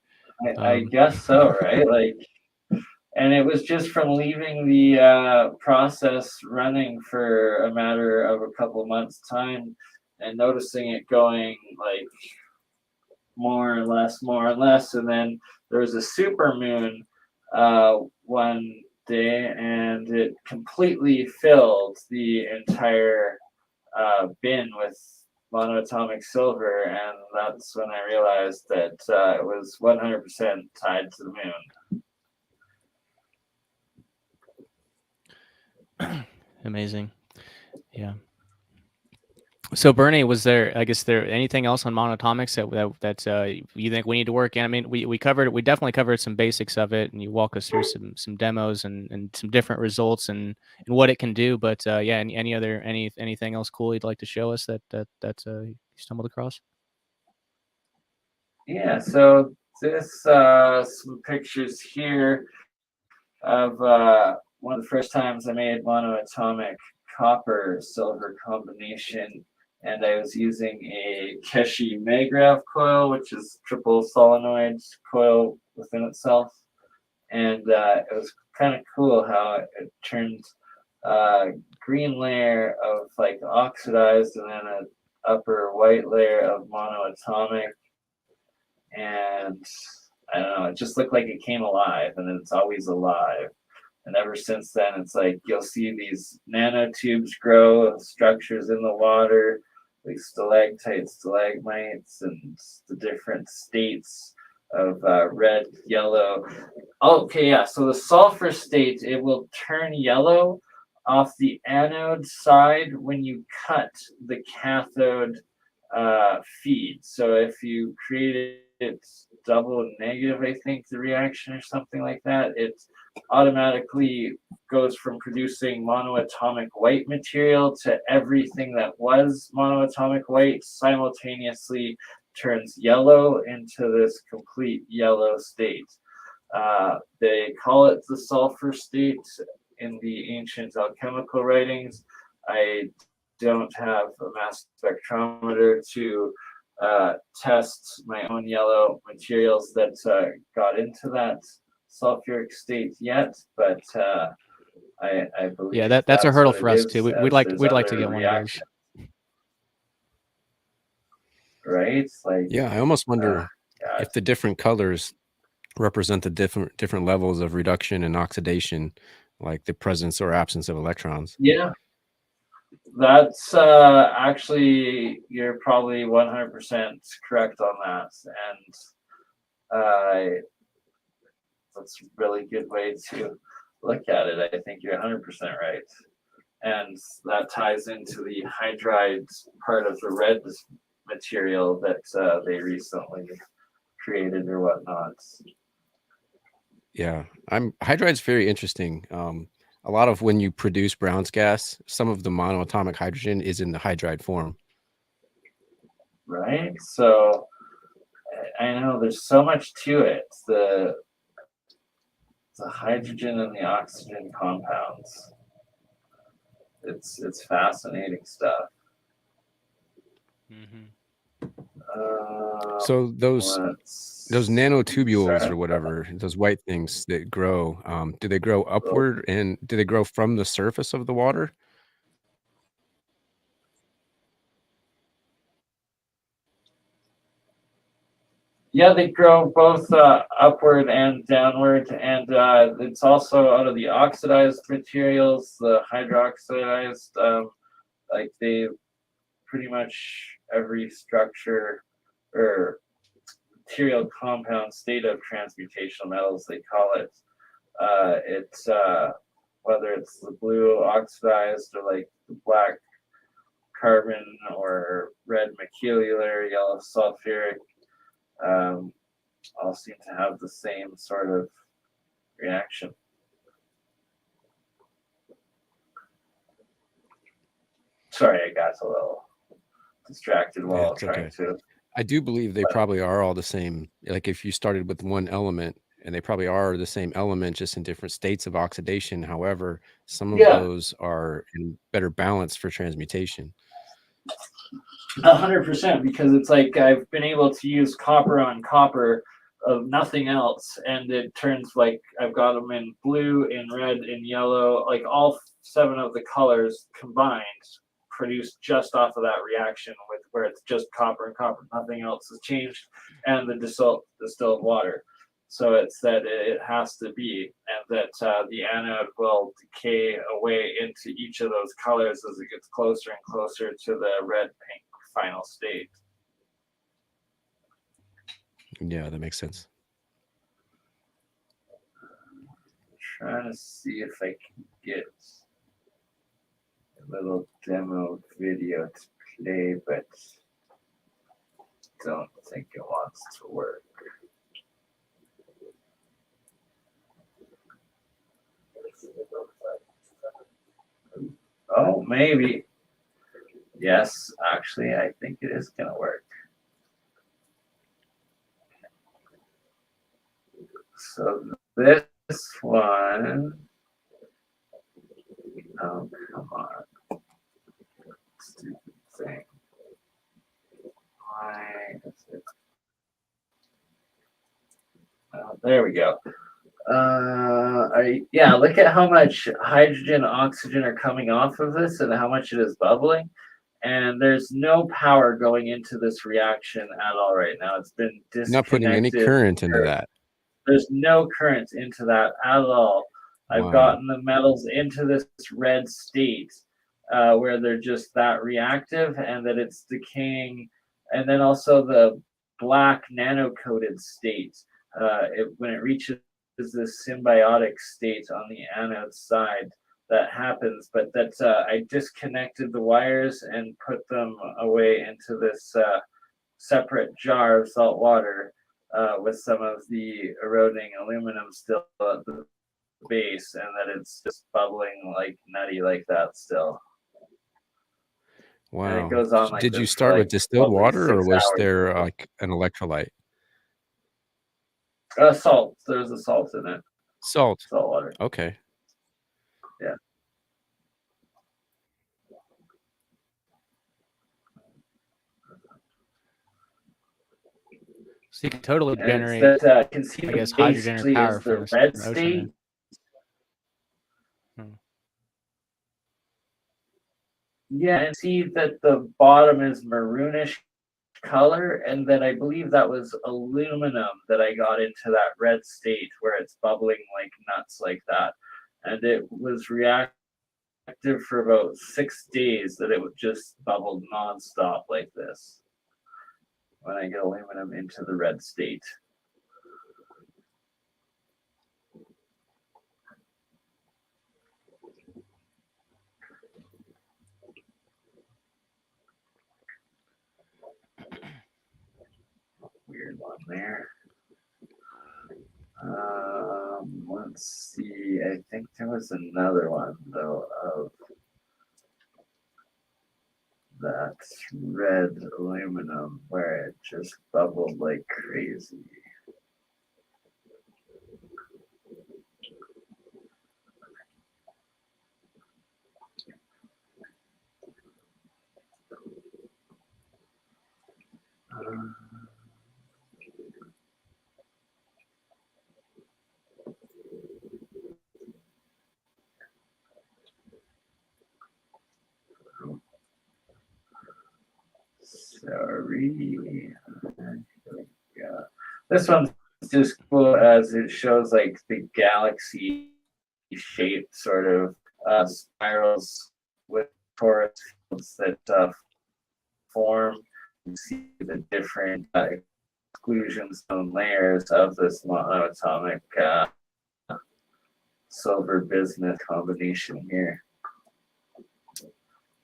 I guess so, right? And it was just from leaving the process running for a matter of a couple months' time and noticing it going like more and less, and then there was a super moon one day, and it completely filled the entire bin with monoatomic silver, and that's when I realized that it was 100% tied to the moon. Amazing. Yeah. So BurnEye, was there, I guess, there anything else on MonoAtomics that you think we need to work in? I mean, we definitely covered some basics of it, and you walk us through some demos and some different results and what it can do. But yeah, anything else cool you'd like to show us that you stumbled across? Yeah, so this some pictures here of one of the first times I made monoatomic copper silver combination, and I was using a Keshi Magrav coil, which is triple solenoid coil within itself, and it was kind of cool how it turned green layer of like oxidized and then an upper white layer of monoatomic, and I don't know, it just looked like it came alive, and it's always alive. And ever since then, it's like you'll see these nanotubes grow, structures in the water, like stalactites, stalagmites, and the different states of red, yellow. Okay, yeah, so the sulfur state, it will turn yellow off the anode side when you cut the cathode feed. So if you create it double negative, I think the reaction or something like that, it automatically goes from producing monoatomic white material to everything that was monoatomic white simultaneously turns yellow into this complete yellow state. They call it the sulfur state in the ancient alchemical writings. I don't have a mass spectrometer to test my own yellow materials that got into that sulfuric state yet, but I believe Yeah, that's a hurdle what for it us is, too. We'd as like there's to other get one of those. reactions, right? Like, Yeah, I almost wonder yeah, if the different colors represent the different levels of reduction and oxidation, like the presence or absence of electrons. yeah, that's actually, you're probably 100% correct on that, and that's a really good way to look at it. I think you're 100% right. And that ties into the hydride part of the red material that they recently created or whatnot. Yeah, hydride's very interesting. A lot of when you produce Brown's gas, some of the monoatomic hydrogen is in the hydride form. Right? So I know there's so much to it. The hydrogen and the oxygen compounds. It's fascinating stuff. Mm-hmm. So those nanotubules or whatever, those white things that grow, do they grow upward and do they grow from the surface of the water? Yeah, they grow both upward and downward, and it's also out of the oxidized materials, the hydroxidized. Like they pretty much every structure or material compound state of transmutational metals, they call it. It's whether it's the blue oxidized or like the black carbon or red macular, yellow sulfuric. All seem to have the same sort of reaction. Sorry, I got a little distracted while trying to. I do believe they probably are all the same. Like if you started with one element, and they probably are the same element, just in different states of oxidation. However, some of those are in better balance for transmutation. 100%, because it's like I've been able to use copper on copper of nothing else, and it turns like I've got them in blue, in red, in yellow, like all 7 of the colors combined produced just off of that reaction with where it's just copper and copper, nothing else has changed, and the distilled water. So it's that it has to be, and that the anode will decay away into each of those colors as it gets closer and closer to the red-pink final state. Yeah, that makes sense. Trying to see if I can get a little demo video to play, but don't think it wants to work. Oh, maybe. Yes, actually, I think it is going to work. So this one, oh, come on. Stupid thing. Why is it? Oh, there we go. Yeah, look at how much hydrogen, oxygen are coming off of this and how much it is bubbling. And there's no power going into this reaction at all right now. It's been disconnected. You're not putting any current into that. There's no current into that at all. I've Wow. gotten the metals into this red state where they're just that reactive and that it's decaying. And then also the black nano-coated state. When it reaches this symbiotic state on the anode side, that happens, but that I disconnected the wires and put them away into this separate jar of salt water with some of the eroding aluminum still at the base, and that it's just bubbling like nutty like that still. Wow. And it goes on like Did you this start for, with like, distilled probably water, 6 or was hours. there like an electrolyte? Salt. There's a salt in it. Salt. Salt water. Okay. Yeah. So you can totally And generate, it's that, can see I that guess, hydrogen or basically power is from the this red ocean. state. Then. Yeah, and see that the bottom is maroonish color, and that I believe that was aluminum that I got into that red state where it's bubbling like nuts like that. And it was reactive for about 6 days, that it would just bubble nonstop like this when I get aluminum into the red state. Weird one there. Let's see. I think there was another one though of that red aluminum where it just bubbled like crazy. Sorry. Yeah. This one's just cool as it shows like the galaxy shaped sort of spirals with torus fields that form. You see the different exclusion zone layers of this monoatomic silver bismuth combination here.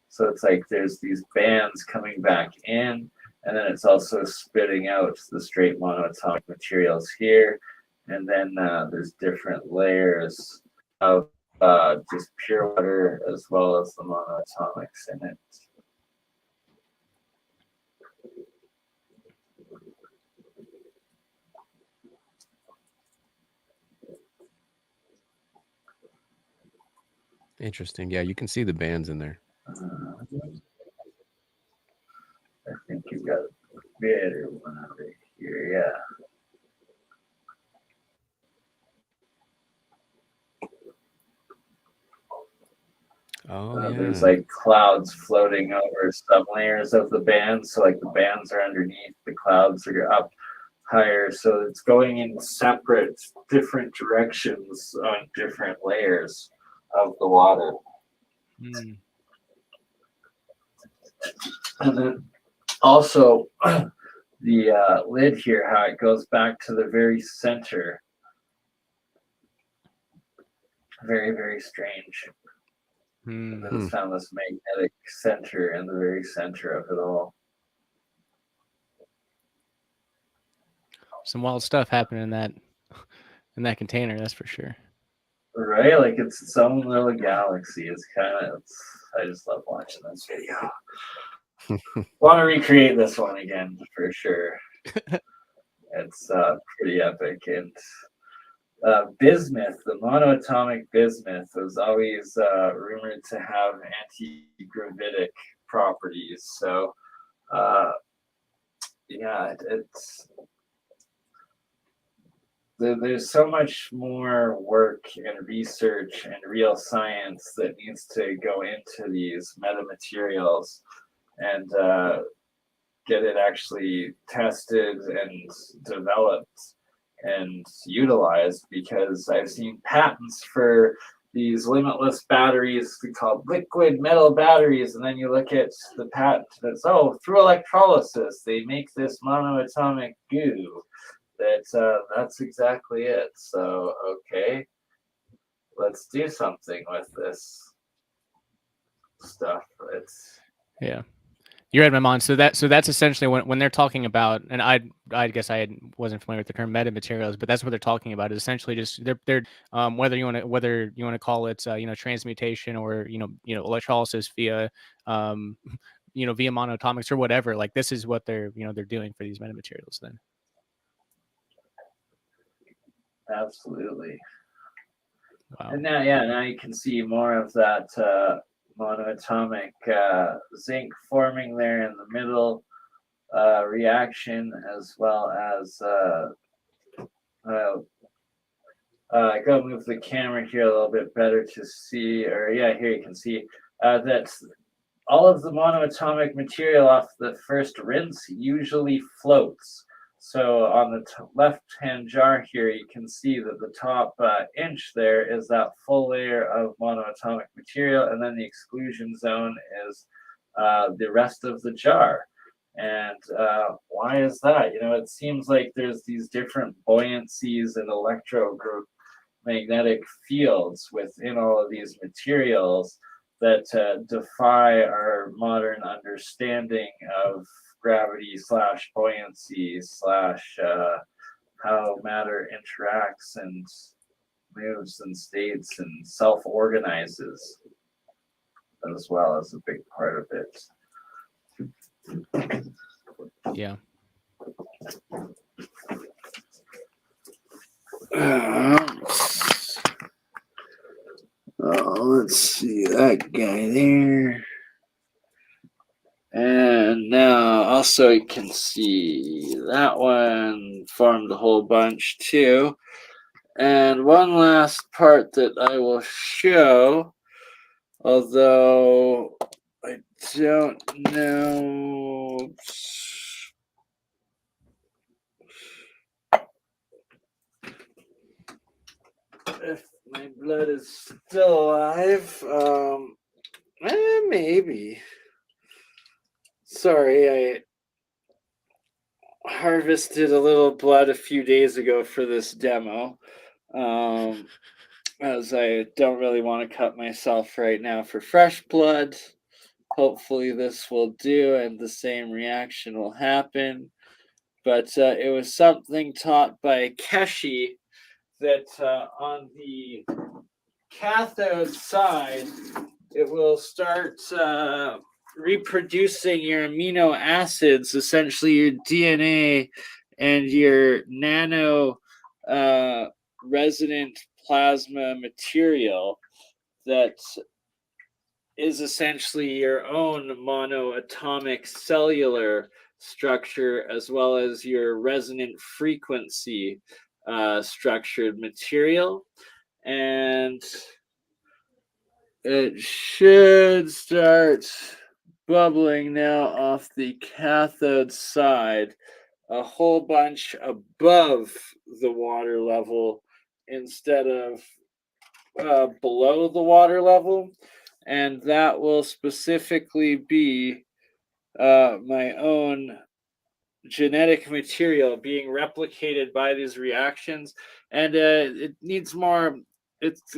So it's like there's these bands coming back in, and then it's also spitting out the straight monoatomic materials here. And then there's different layers of just pure water as well as the monoatomics in it. Interesting. Yeah, you can see the bands in there. I think you got a better one over here, yeah. Oh, There's yeah. like clouds floating over some layers of the bands. So like the bands are underneath, the clouds are up higher. So it's going in separate, different directions on different layers of the water. Mm. And then also the lid here, how it goes back to the very center. Very, very strange. And then it's found this magnetic center in the very center of it all. Some wild stuff happening in that container, that's for sure. Right? Like it's its own little galaxy. It's kind of, I just love watching this video. Want to recreate this one again for sure. It's pretty epic. And bismuth, the monoatomic bismuth, was always rumored to have anti-gravitic properties. So, yeah, it's there's so much more work and research and real science that needs to go into these metamaterials and get it actually tested and developed and utilized, because I've seen patents for these limitless batteries called liquid metal batteries, and then you look at the patent that's, oh, through electrolysis they make this monoatomic goo. That's exactly it. So okay, let's do something with this stuff. It's Yeah. You read my mind. So that's essentially when they're talking about, and I guess wasn't familiar with the term metamaterials, but that's what they're talking about. Is essentially just they're whether you want to call it transmutation or electrolysis via via monoatomics or whatever. Like this is what they're doing for these metamaterials then. absolutely. Wow. And now you can see more of that monoatomic zinc forming there in the middle reaction, as well as go move the camera here a little bit better to see, or yeah, here you can see that all of the monoatomic material off the first rinse usually floats. So on the left-hand jar here, you can see that the top inch there is that full layer of monoatomic material, and then the exclusion zone is the rest of the jar. And why is that? It seems like there's these different buoyancies and electromagnetic fields within all of these materials that defy our modern understanding of gravity / buoyancy / how matter interacts and moves and states and self-organizes, as well as a big part of it. Yeah. Let's see that guy there. And now also you can see that one formed a whole bunch too. And one last part that I will show, although I don't know if my blood is still alive. Maybe. Sorry, I harvested a little blood a few days ago for this demo, as I don't really want to cut myself right now for fresh blood. Hopefully this will do and the same reaction will happen. But it was something taught by Keshi that on the cathode side, it will start reproducing your amino acids, essentially your DNA and your nano resonant plasma material that is essentially your own monoatomic cellular structure, as well as your resonant frequency structured material. And It should start bubbling now off the cathode side, a whole bunch above the water level instead of below the water level. And that will specifically be my own genetic material being replicated by these reactions. And it needs more. It's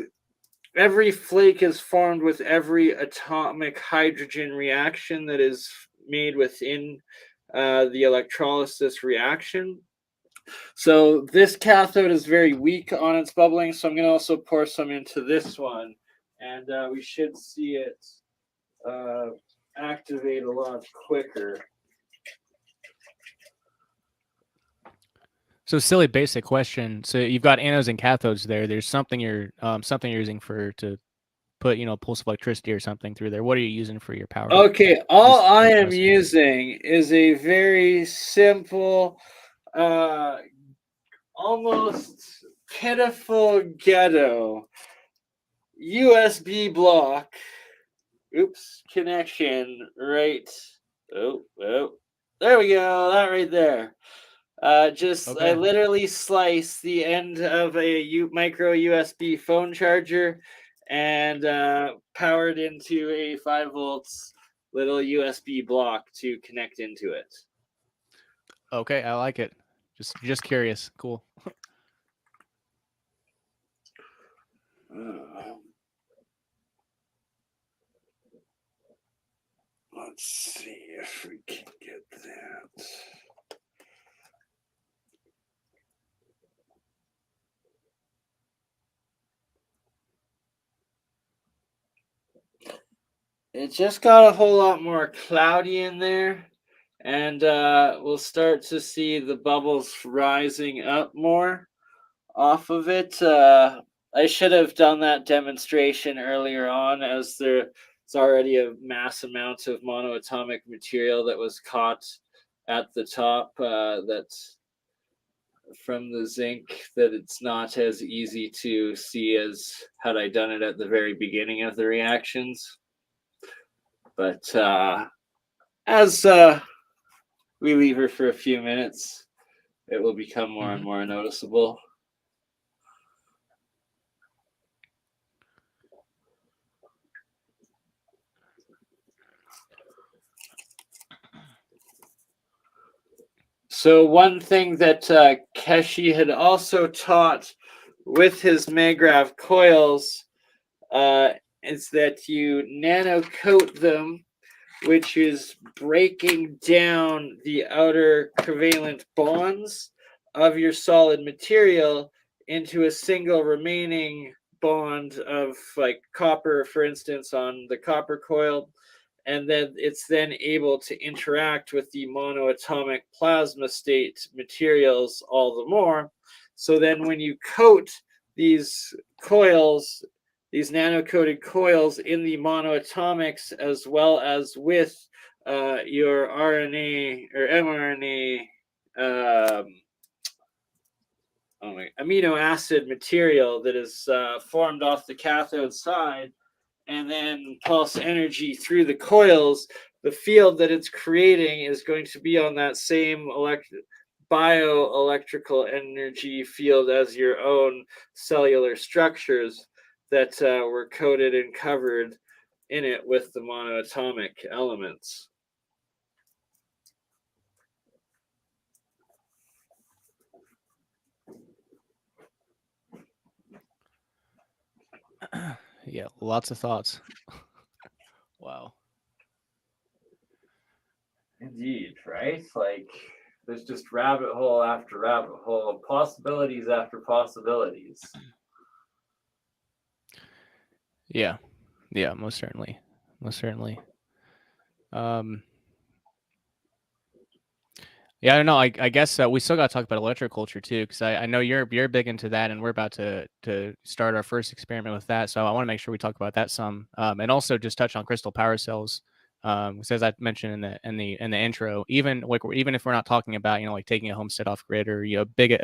every flake is formed with every atomic hydrogen reaction that is made within the electrolysis reaction. So this cathode is very weak on its bubbling, so I'm going to also pour some into this one, and we should see it activate a lot quicker. So silly basic question. So you've got anodes and cathodes there. There's something you're using to put, pulse of electricity or something through there. What are you using for your power? Okay, all Just I am interesting. using is a very simple, almost pitiful ghetto USB block. Oops, connection right. Oh, there we go. That right there. I Okay. literally slice the end of a micro USB phone charger and powered into a 5 volts little USB block to connect into it. Okay, I like it. Just curious. Cool. Let's see if we can get that. It just got a whole lot more cloudy in there, and we'll start to see the bubbles rising up more off of it. I should have done that demonstration earlier on, as there's already a mass amount of monoatomic material that was caught at the top that's from the zinc, that it's not as easy to see as had I done it at the very beginning of the reactions. But as we leave her for a few minutes, it will become more and more noticeable. So one thing that Keshi had also taught with his Magrav coils is that you nano coat them, which is breaking down the outer covalent bonds of your solid material into a single remaining bond of, like, copper, for instance, on the copper coil. And then it's then able to interact with the monoatomic plasma state materials all the more. So then when you coat these coils, these nano-coated coils in the monoatomics, as well as with your RNA or mRNA amino acid material that is formed off the cathode side, and then pulse energy through the coils, the field that it's creating is going to be on that same bioelectrical energy field as your own cellular structures that were coated and covered in it with the monoatomic elements. Yeah, lots of thoughts. Wow. Indeed, right? Like, there's just rabbit hole after rabbit hole, possibilities after possibilities. Yeah, most certainly. Yeah, I don't know. I guess we still got to talk about electroculture too, because I know you're big into that, and we're about to start our first experiment with that. So I want to make sure we talk about that some, and also just touch on crystal power cells. Because as I mentioned in the intro, even if we're not talking about like taking a homestead off grid, or a big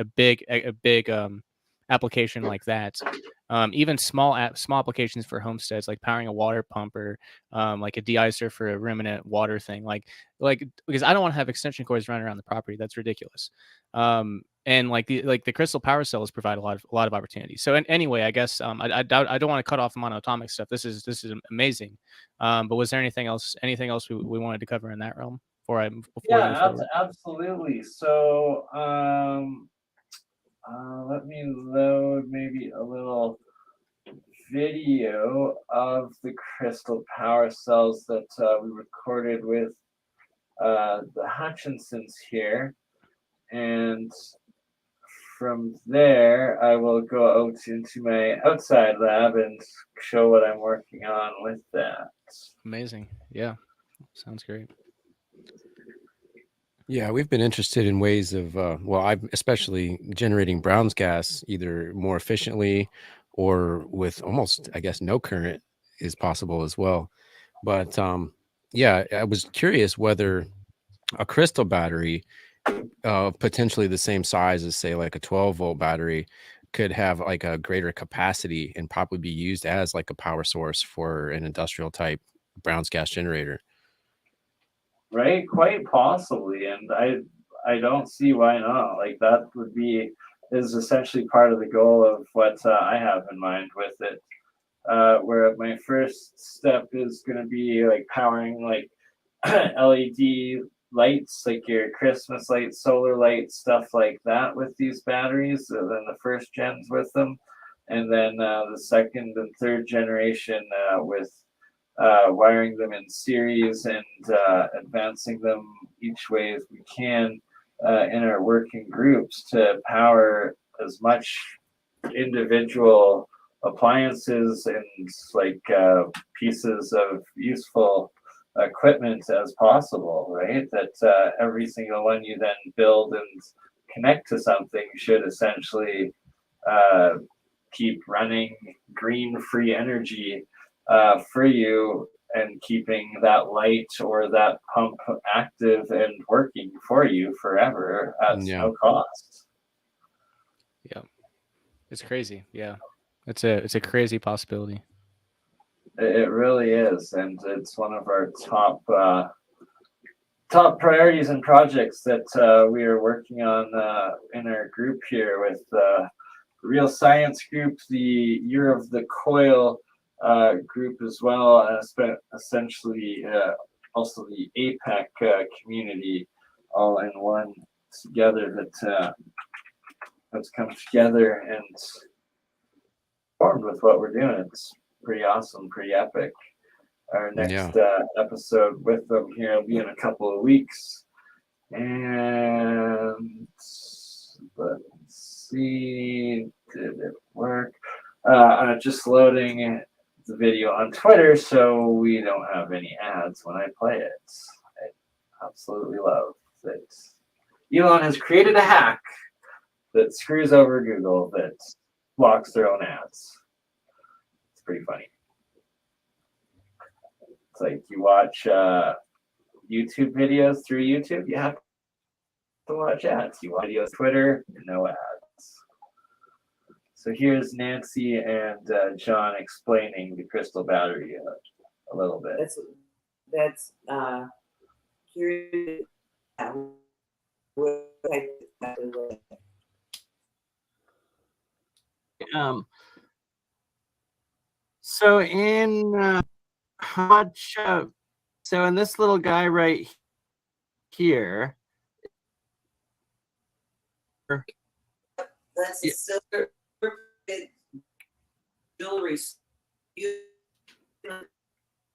application like that. Even small applications for homesteads, like powering a water pump or like a de-icer for a ruminant water thing, like because I don't want to have extension cords running around the property. That's ridiculous. And like the crystal power cells provide a lot of opportunities. So anyway, I guess I don't want to cut off the MonoAtomics stuff. This is amazing. But was there anything else we wanted to cover in that realm before we move forward? Absolutely. So let me load maybe a little video of the crystal power cells that we recorded with the Hutchinsons here, and from there I will go out into my outside lab and show what I'm working on with that. Amazing. Yeah, sounds great. Yeah, we've been interested in ways of, I'm especially generating Brown's gas either more efficiently or with almost, I guess, no current is possible as well. But yeah, I was curious whether a crystal battery, potentially the same size as, say, like a 12-volt battery, could have like a greater capacity and probably be used as like a power source for an industrial type Brown's gas generator. Right, quite possibly, and I don't see why not. Like that is essentially part of the goal of what I have in mind with it. Where my first step is going to be like powering like LED lights, like your Christmas lights, solar lights, stuff like that with these batteries. And then the first gens with them, and then the second and third generation with wiring them in series and advancing them each way as we can in our working groups to power as much individual appliances and like pieces of useful equipment as possible, right? That every single one you then build and connect to something should essentially keep running green free energy for you and keeping that light or that pump active and working for you forever at no cost. Yeah, it's crazy. Yeah, it's a crazy possibility. It really is, and it's one of our top priorities and projects that we are working on in our group here with the Real Science Group, the Year of the Coil group as well, and essentially also the APEC community, all in one together that's come together and formed with what we're doing. It's pretty awesome, pretty epic. Our next episode with them here will be in a couple of weeks. And let's see, did it work? Just loading the video on Twitter so we don't have any ads when I play it. I absolutely love that Elon has created a hack that screws over Google that blocks their own ads. It's pretty funny. It's like you watch YouTube videos through YouTube, you have to watch ads. You watch videos Twitter, no ads. So here's Nancy and John explaining the crystal battery a little bit. That's curious. So in how much? So in this little guy right here. That's a silver jewelry.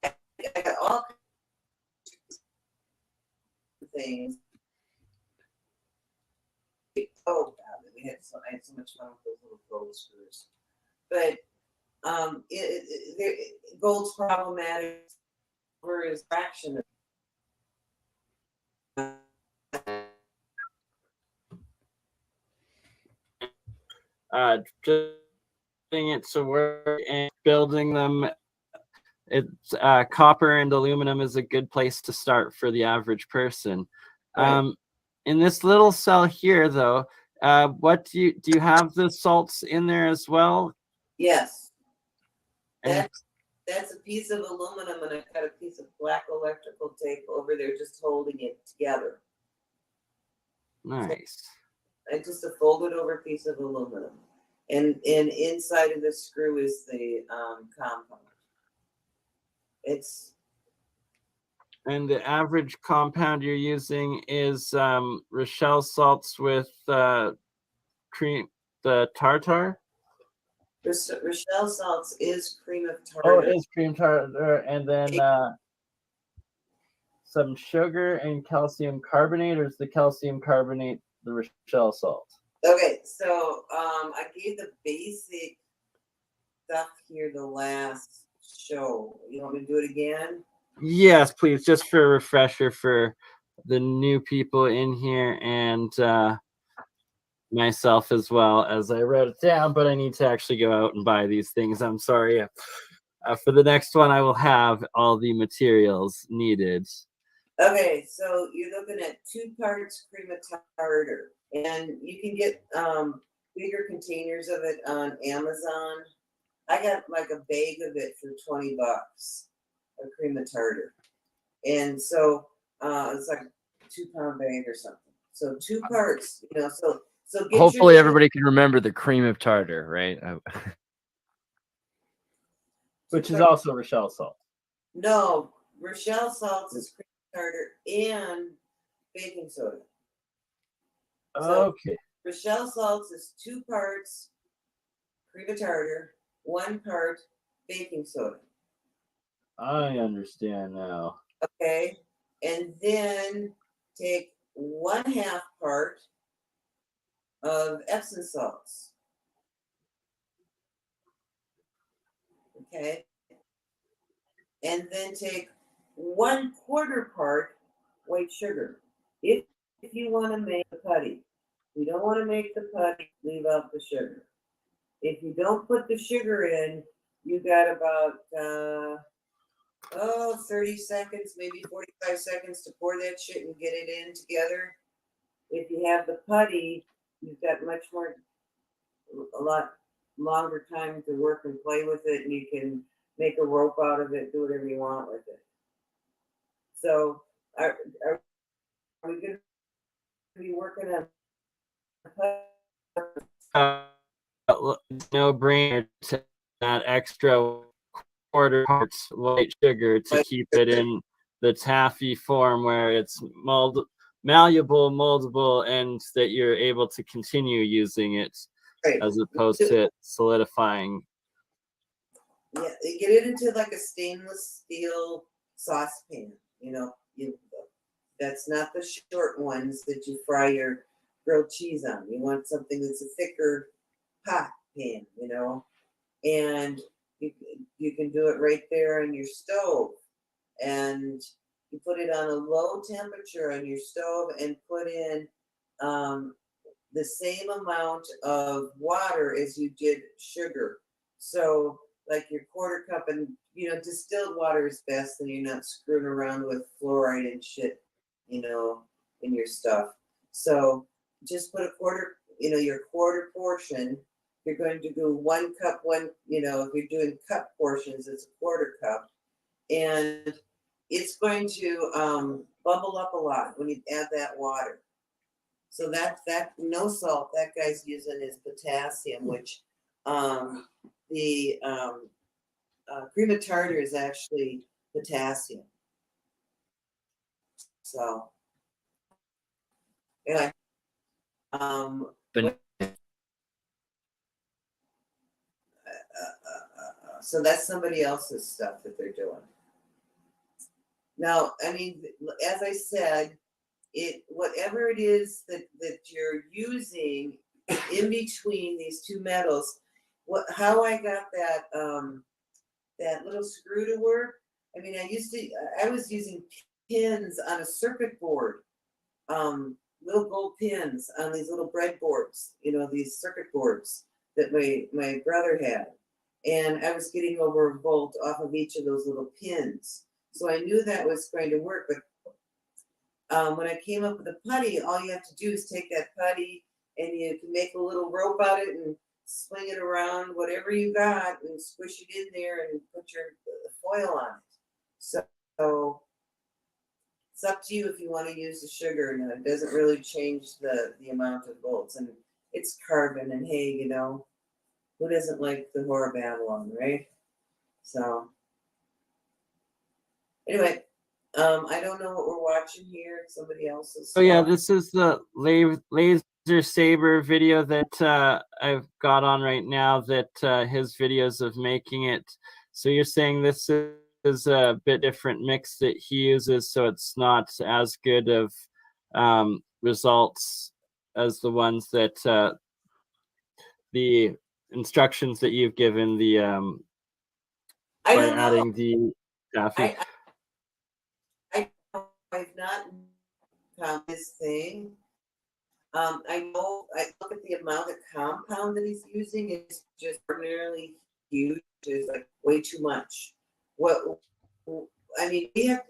I got all things. Oh, I had so much fun with those little gold screws. But gold's problematic for his fraction. Just getting it to work and building them. It's copper and aluminum is a good place to start for the average person. Right. In this little cell here, though, What do you have the salts in there as well? Yes. And That's a piece of aluminum, and I've got a piece of black electrical tape over there just holding it together. nice. I just a folded over piece of aluminum, and inside of the screw is the compound. It's And the average compound you're using is Rochelle salts with cream, the tartar. Rochelle salts is cream of Oh, tartar. it is cream tartar, and then some sugar and calcium carbonate, or is the calcium carbonate the Rochelle salt? Okay, so I gave the basic stuff here the last show. You want me to do it again? Yes, please, just for a refresher for the new people in here and myself as well, as I wrote it down, but I need to actually go out and buy these things. I'm sorry. For the next one, I will have all the materials needed. Okay, so you're looking at 2 parts cream of tartar, and you can get bigger containers of it on Amazon. I got like a bag of it for $20, a cream of tartar, and so it's like a 2-pound bag or something. So 2 parts, you know. So get Hopefully your everybody can remember the cream of tartar, right? Which is also Rochelle salt. No, Rochelle salts is cream of tartar and baking soda. So Okay. Rochelle salts is 2 parts cream of tartar, 1 part baking soda. I understand now. Okay, and then take 1/2 part of Epsom salts. Okay, and then take 1/4 part white sugar. If you want to make the putty, you don't want to make the putty, leave out the sugar. If you don't put the sugar in, you got about 30 seconds, maybe 45 seconds to pour that shit and get it in together. If you have the putty, you've got a lot longer time to work and play with it, and you can make a rope out of it, do whatever you want with it. So, are we going to be working on No brainer to that extra 1/4 parts white sugar to keep it in the taffy form where it's malleable, moldable, and that you're able to continue using it right. as opposed to it solidifying. Yeah, get it into like a stainless steel saucepan. You know, that's not the short ones that you fry your grilled cheese on. You want something that's a thicker pot pan, you know, and you can do it right there on your stove, and you put it on a low temperature on your stove and put in the same amount of water as you did sugar. So like your 1/4 cup, and distilled water is best, and you're not screwing around with fluoride and shit, in your stuff. So just put a 1/4, your 1/4 portion. You're going to do 1 cup, if you're doing cup portions, it's a 1/4 cup. And it's going to bubble up a lot when you add that water. So that no salt that guy's using is potassium, which the cream of tartar is actually potassium. So anyway, so that's somebody else's stuff that they're doing. Now, I mean, as I said, whatever it is that you're using in between these 2 metals, how I got that little screw to work. I mean, I was using pins on a circuit board, little gold pins on these little breadboards, these circuit boards that my brother had, and I was getting over a volt off of each of those little pins. So I knew that was going to work, but when I came up with the putty, all you have to do is take that putty and you can make a little rope out of it and swing it around, whatever you got, and squish it in there and put your foil on it. So it's up to you if you want to use the sugar. And it doesn't really change the amount of volts, and it's carbon. And hey, you know, who doesn't like the Whore of Babylon, right? So anyway, I don't know what we're watching here. Somebody else's. Oh yeah, this is the laser saber video that I've got on right now. That his videos of making it. So you're saying this is a bit different mix that he uses, so it's not as good of results as the ones that the instructions that you've given the I by don't know. adding the taffy. I've not found this thing. I know I look at the amount of compound that he's using. It's just ordinarily huge. It's like way too much. What I mean, we have.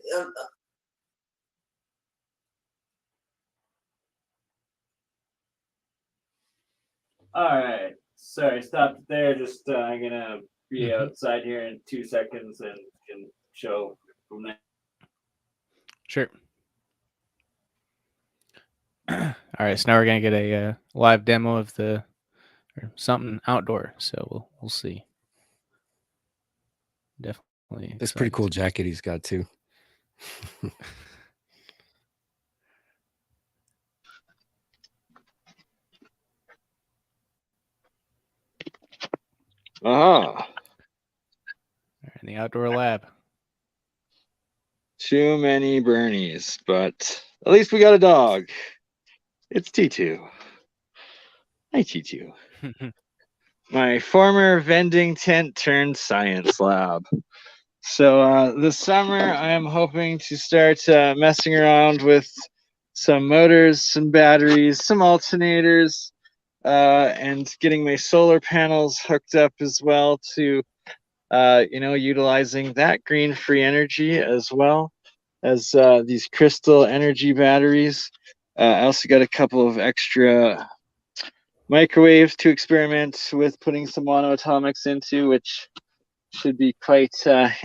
All right. Sorry, stopped there. Just I'm gonna be outside here in 2 seconds and can show from there. Sure. All right, so now we're gonna get a live demo of the or something outdoor. So we'll see. Definitely. That's a pretty cool jacket he's got too. In the outdoor lab. Too many Bernies, but at least we got a dog. It's T2. Hi, T2. My former vending tent turned science lab. So this summer, I am hoping to start messing around with some motors, some batteries, some alternators, and getting my solar panels hooked up as well to, utilizing that green free energy as well as these crystal energy batteries. I also got a couple of extra microwaves to experiment with putting some MonoAtomics into, which should be quite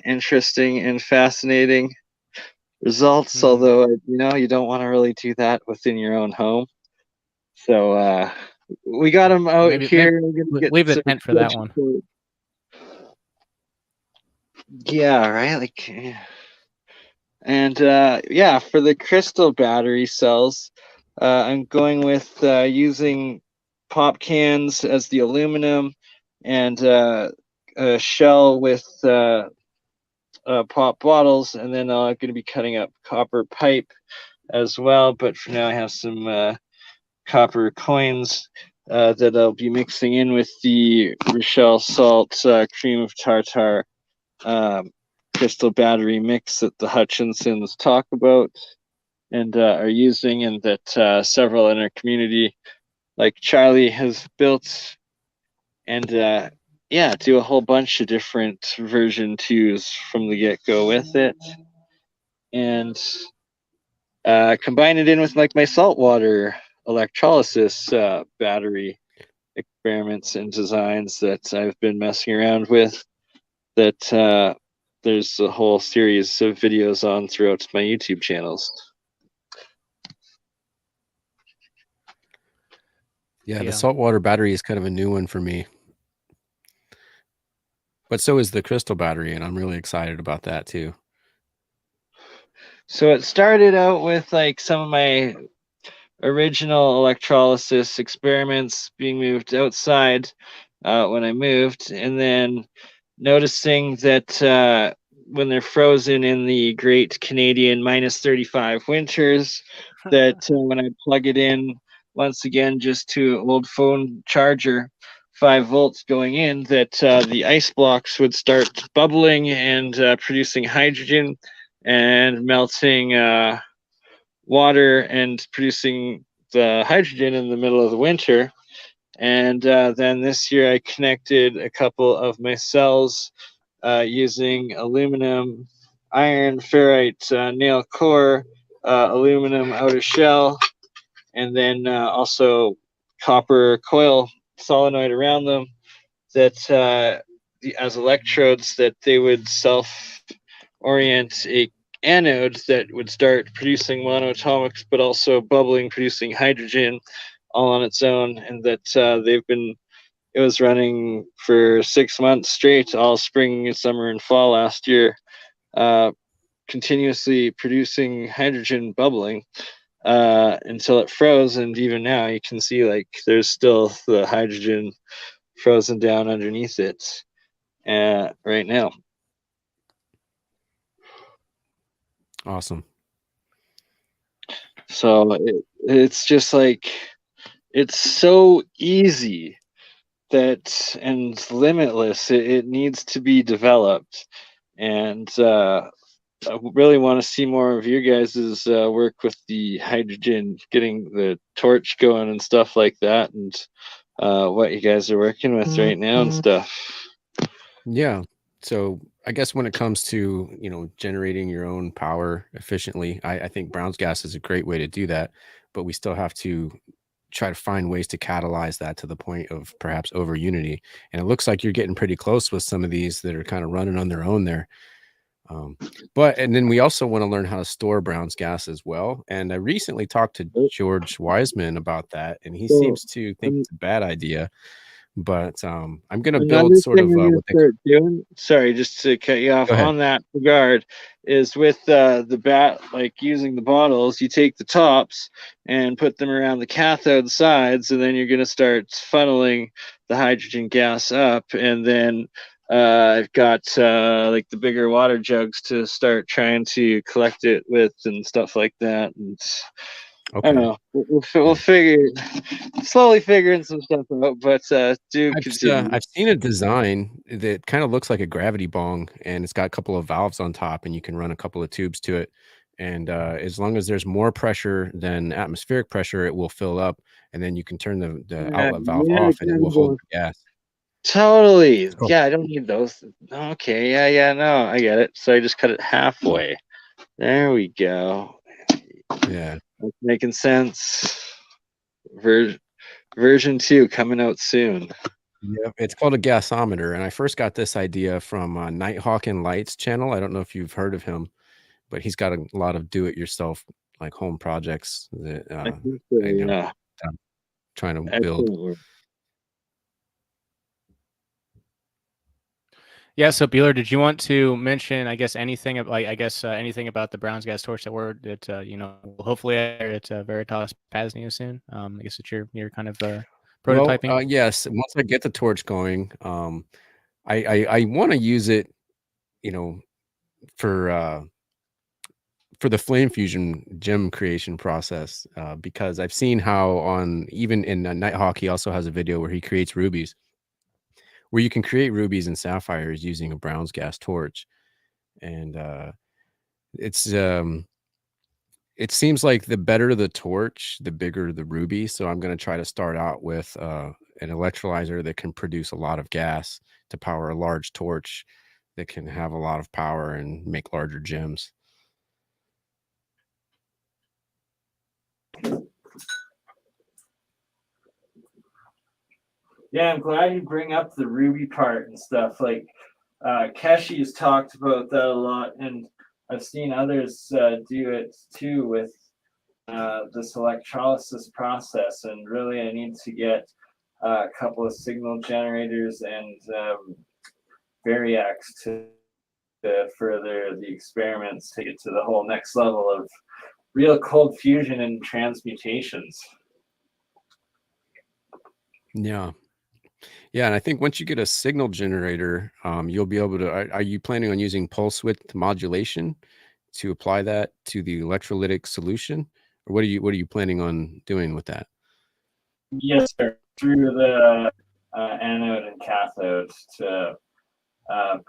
interesting and fascinating results. Although, you don't want to really do that within your own home. So we got them out here. Maybe leave the tent for that one. Yeah, right. And for the crystal battery cells, I'm going with using pop cans as the aluminum and a shell with pop bottles, and then I'm going to be cutting up copper pipe as well. But for now, I have some copper coins that I'll be mixing in with the Rochelle Salt cream of tartar crystal battery mix that the Hutchinsons talk about and are using, and that several in our community, like Charlie, has built, and do a whole bunch of different version 2s from the get-go with it, and combine it in with like my saltwater electrolysis battery experiments and designs that I've been messing around with, that there's a whole series of videos on throughout my YouTube channels. Yeah, the saltwater battery is kind of a new one for me. But so is the crystal battery, and I'm really excited about that too. So it started out with like some of my original electrolysis experiments being moved outside when I moved, and then noticing that when they're frozen in the great Canadian -35 winters, that when I plug it in once again just to an old phone charger, 5 volts going in, that the ice blocks would start bubbling and producing hydrogen and melting water and producing the hydrogen in the middle of the winter. And then this year I connected a couple of my cells using aluminum, iron, ferrite, nail core, aluminum outer shell, and then also copper coil solenoid around them that as electrodes that they would self-orient a anode that would start producing monoatomics, but also bubbling, producing hydrogen all on its own, and that it was running for 6 months straight, all spring, summer, and fall last year, continuously producing hydrogen bubbling until it froze. And even now you can see like there's still the hydrogen frozen down underneath it right now. Awesome. So it's just like, it's so easy that and limitless. It needs to be developed. And I really want to see more of your guys' work with the hydrogen, getting the torch going and stuff like that, and what you guys are working with right now and stuff. Yeah. So I guess when it comes to, generating your own power efficiently, I think Brown's gas is a great way to do that, but we still have to try to find ways to catalyze that to the point of perhaps over unity. And it looks like you're getting pretty close with some of these that are kind of running on their own there. And then we also want to learn how to store Brown's gas as well. And I recently talked to George Wiseman about that, and he seems to think it's a bad idea. But I'm going to build sort of what they start doing. Sorry, just to cut you off on that regard, is with like using the bottles, you take the tops and put them around the cathode sides, and then you're going to start funneling the hydrogen gas up, and then I've got like the bigger water jugs to start trying to collect it with and stuff like that. And I don't know. We'll slowly figuring some stuff out, but continue. I've seen a design that kind of looks like a gravity bong, and it's got a couple of valves on top, and you can run a couple of tubes to it. And as long as there's more pressure than atmospheric pressure, it will fill up, and then you can turn the outlet valve off, and it will hold the gas. Totally. Cool. Yeah, I don't need those. Okay. Yeah. No, I get it. So I just cut it halfway. There we go. Yeah. That's making sense. Version 2 coming out soon. Yeah, it's called a gasometer, and I first got this idea from Nighthawk and Lights channel. I don't know if you've heard of him, but he's got a lot of do-it-yourself like home projects that I'm trying to build. Yeah, so Beeler, did you want to mention, I guess, anything anything about the Brown's gas torch that hopefully at Veritas Pasneo soon? I guess it's your kind of prototyping. Well, yes, once I get the torch going, I want to use it, for the flame fusion gem creation process, because I've seen how even in Nighthawk, he also has a video where he creates rubies, where you can create rubies and sapphires using a Brown's gas torch. And it seems like the better the torch, the bigger the ruby. So I'm going to try to start out with an electrolyzer that can produce a lot of gas to power a large torch that can have a lot of power and make larger gems. Yeah, I'm glad you bring up the ruby part and stuff. Like Keshi's talked about that a lot, and I've seen others do it too with this electrolysis process. And really, I need to get a couple of signal generators and variacs to further the experiments, take it to the whole next level of real cold fusion and transmutations. Yeah. Yeah, and I think once you get a signal generator, you'll be able to. Are you planning on using pulse width modulation to apply that to the electrolytic solution, or what are you planning on doing with that? Yes, sir. Through the anode and cathode to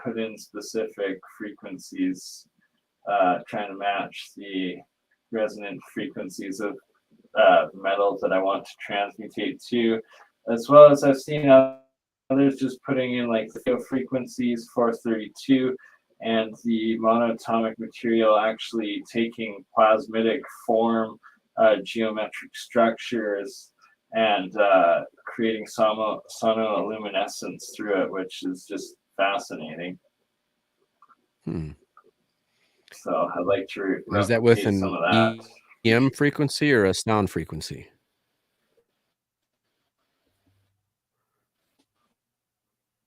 put in specific frequencies, trying to match the resonant frequencies of metals that I want to transmutate to, as well as I've seen others just putting in like the frequencies 432 and the monoatomic material actually taking plasmidic form, geometric structures and creating sonoluminescence through it, which is just fascinating. So I'd like to Is that with replicate some an of that. EM frequency or a sound frequency?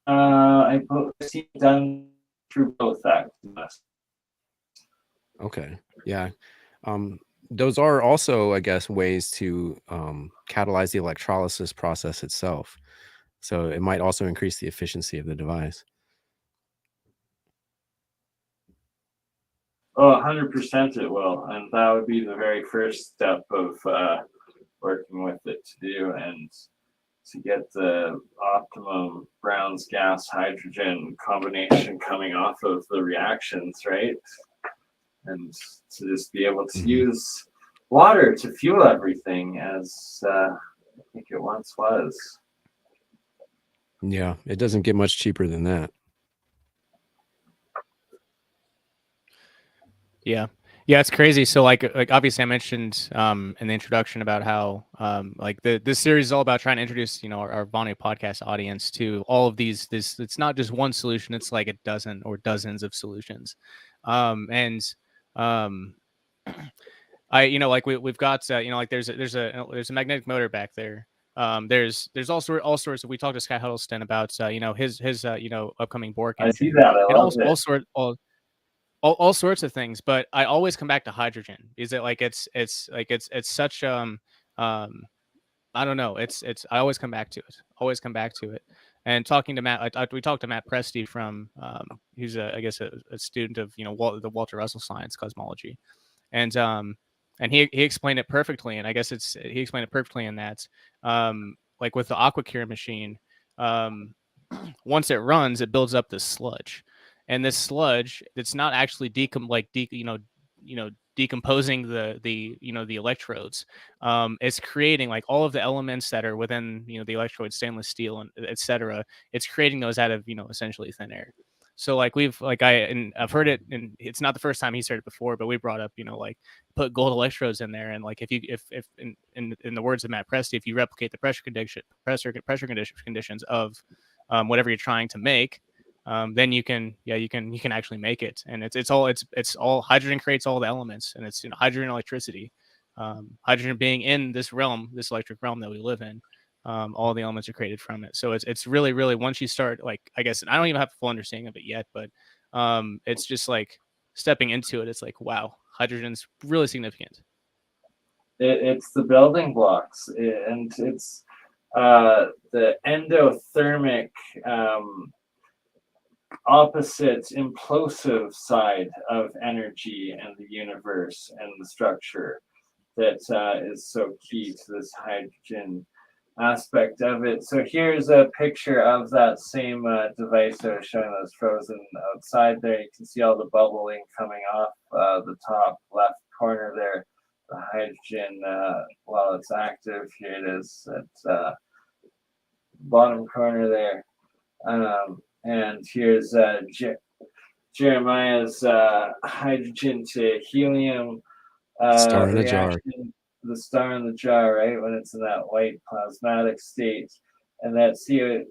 I see it done through both actually. Okay, yeah. Those are also, I guess, ways to catalyze the electrolysis process itself. So it might also increase the efficiency of the device. Oh, 100% it will. And that would be the very first step of working with it to do, and to get the optimum Brown's gas hydrogen combination coming off of the reactions, right? And to just be able to use water to fuel everything, as I think it once was. Yeah, it doesn't get much cheaper than that. Yeah. Yeah, it's crazy. So like obviously I mentioned in the introduction about how like this series is all about trying to introduce, you know, our Vonu podcast audience to all of these. It's not just one solution, it's like a dozen or dozens of solutions. And I, you know, like we've got you know, like there's a magnetic motor back there. There's all sorts of, we talked to Sky Huddleston about you know, his you know, upcoming Bork I see engine, that. I and love it. all sorts of things, but I always come back to hydrogen. Is it like it's such I don't know, it's I always come back to it. And talking to Matt, we talked to Matt Presti from who's I guess a student of, you know, the Walter Russell Science Cosmology, and he explained it perfectly. And I guess he explained it perfectly in that like with the AquaCure machine, once it runs, it builds up this sludge, and this sludge, it's not actually decomposing the you know, the electrodes. It's creating like all of the elements that are within, you know, the electrode, stainless steel and etc. It's creating those out of, you know, essentially thin air. So like I've heard it, and it's not the first time he's heard it before, but we brought up, you know, like put gold electrodes in there, and like if in the words of Matt Presti, if you replicate the pressure conditions of whatever you're trying to make, then you can actually make it. And it's all hydrogen creates all the elements, and it's, you know, hydrogen, electricity, hydrogen being in this realm, this electric realm that we live in. All the elements are created from it. So it's really, really, once you start, like, I guess, and I don't even have a full understanding of it yet, but it's just like stepping into it. It's like, wow, hydrogen's really significant. It's the building blocks, and it's the endothermic opposite implosive side of energy and the universe and the structure that is so key to this hydrogen aspect of it. So here's a picture of that same device I was showing that's frozen outside there. You can see all the bubbling coming off the top left corner there. The hydrogen, while it's active, here it is at bottom corner there. And here's Jeremiah's hydrogen to helium Star in a jar. reaction. The star in the jar, right, when it's in that white plasmatic state. And that's, see, a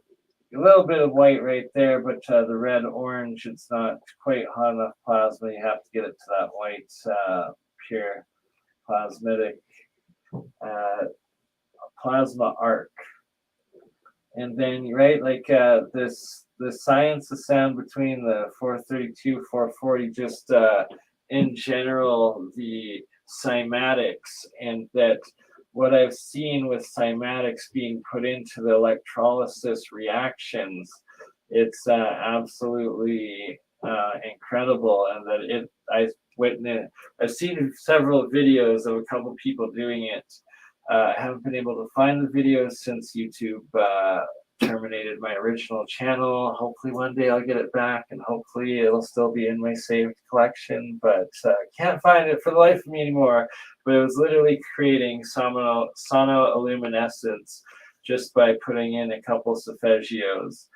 little bit of white right there, but the red orange, it's not quite hot enough plasma. You have to get it to that white pure plasmatic plasma arc. And then, right, like this, the science of sound between the 432, 440, just in general, the cymatics, and that what I've seen with cymatics being put into the electrolysis reactions, it's absolutely incredible. And that I've seen several videos of a couple people doing it. I haven't been able to find the videos since YouTube terminated my original channel. Hopefully one day I'll get it back, and hopefully it'll still be in my saved collection, but can't find it for the life of me anymore. But it was literally creating sonoluminescence just by putting in a couple solfeggios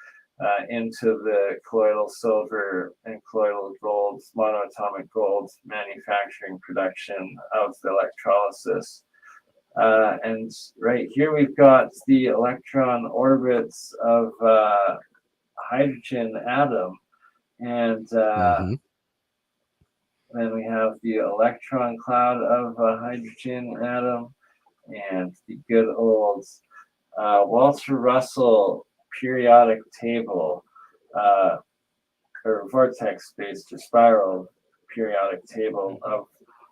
into the colloidal silver and colloidal gold, monoatomic gold manufacturing production of the electrolysis. And right here we've got the electron orbits of hydrogen atom, and Mm-hmm. then we have the electron cloud of a hydrogen atom, and the good old Walter Russell periodic table, or vortex-based or spiral periodic table of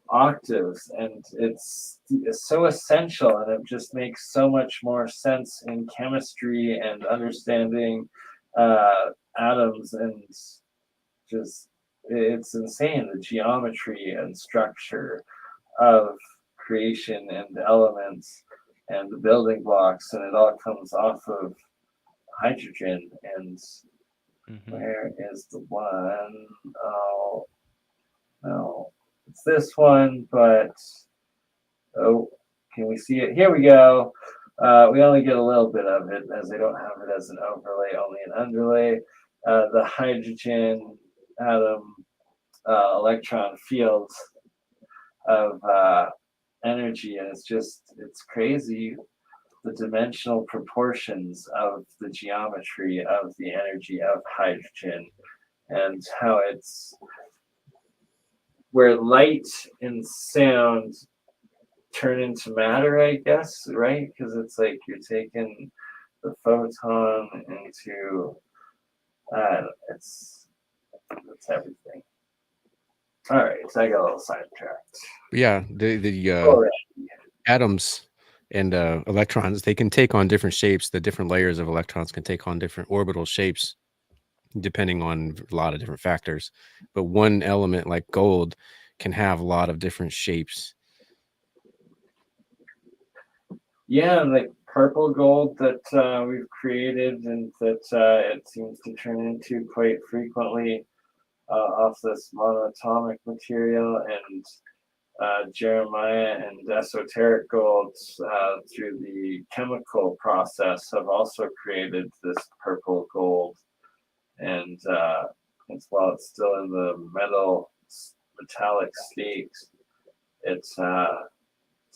octaves, and it's so essential, and it just makes so much more sense in chemistry and understanding atoms, and just it's insane, the geometry and structure of creation and elements and the building blocks, and it all comes off of hydrogen. And where is the one? Oh no, it's this one, but oh, can we see it? Here we go. We only get a little bit of it, as they don't have it as an overlay, only an underlay. The hydrogen atom electron field of energy, and it's crazy, the dimensional proportions of the geometry of the energy of hydrogen, and how it's where light and sound turn into matter, I guess, right? Because it's like you're taking the photon into it's everything. All right, so I got a little sidetracked. Yeah, the Alright. atoms and electrons, they can take on different shapes. The different layers of electrons can take on different orbital shapes depending on a lot of different factors. But one element like gold can have a lot of different shapes. Yeah, like purple gold that we've created, and that it seems to turn into quite frequently off this monoatomic material, and Jeremiah and esoteric golds through the chemical process have also created this purple gold, and while it's still in the metallic state, it's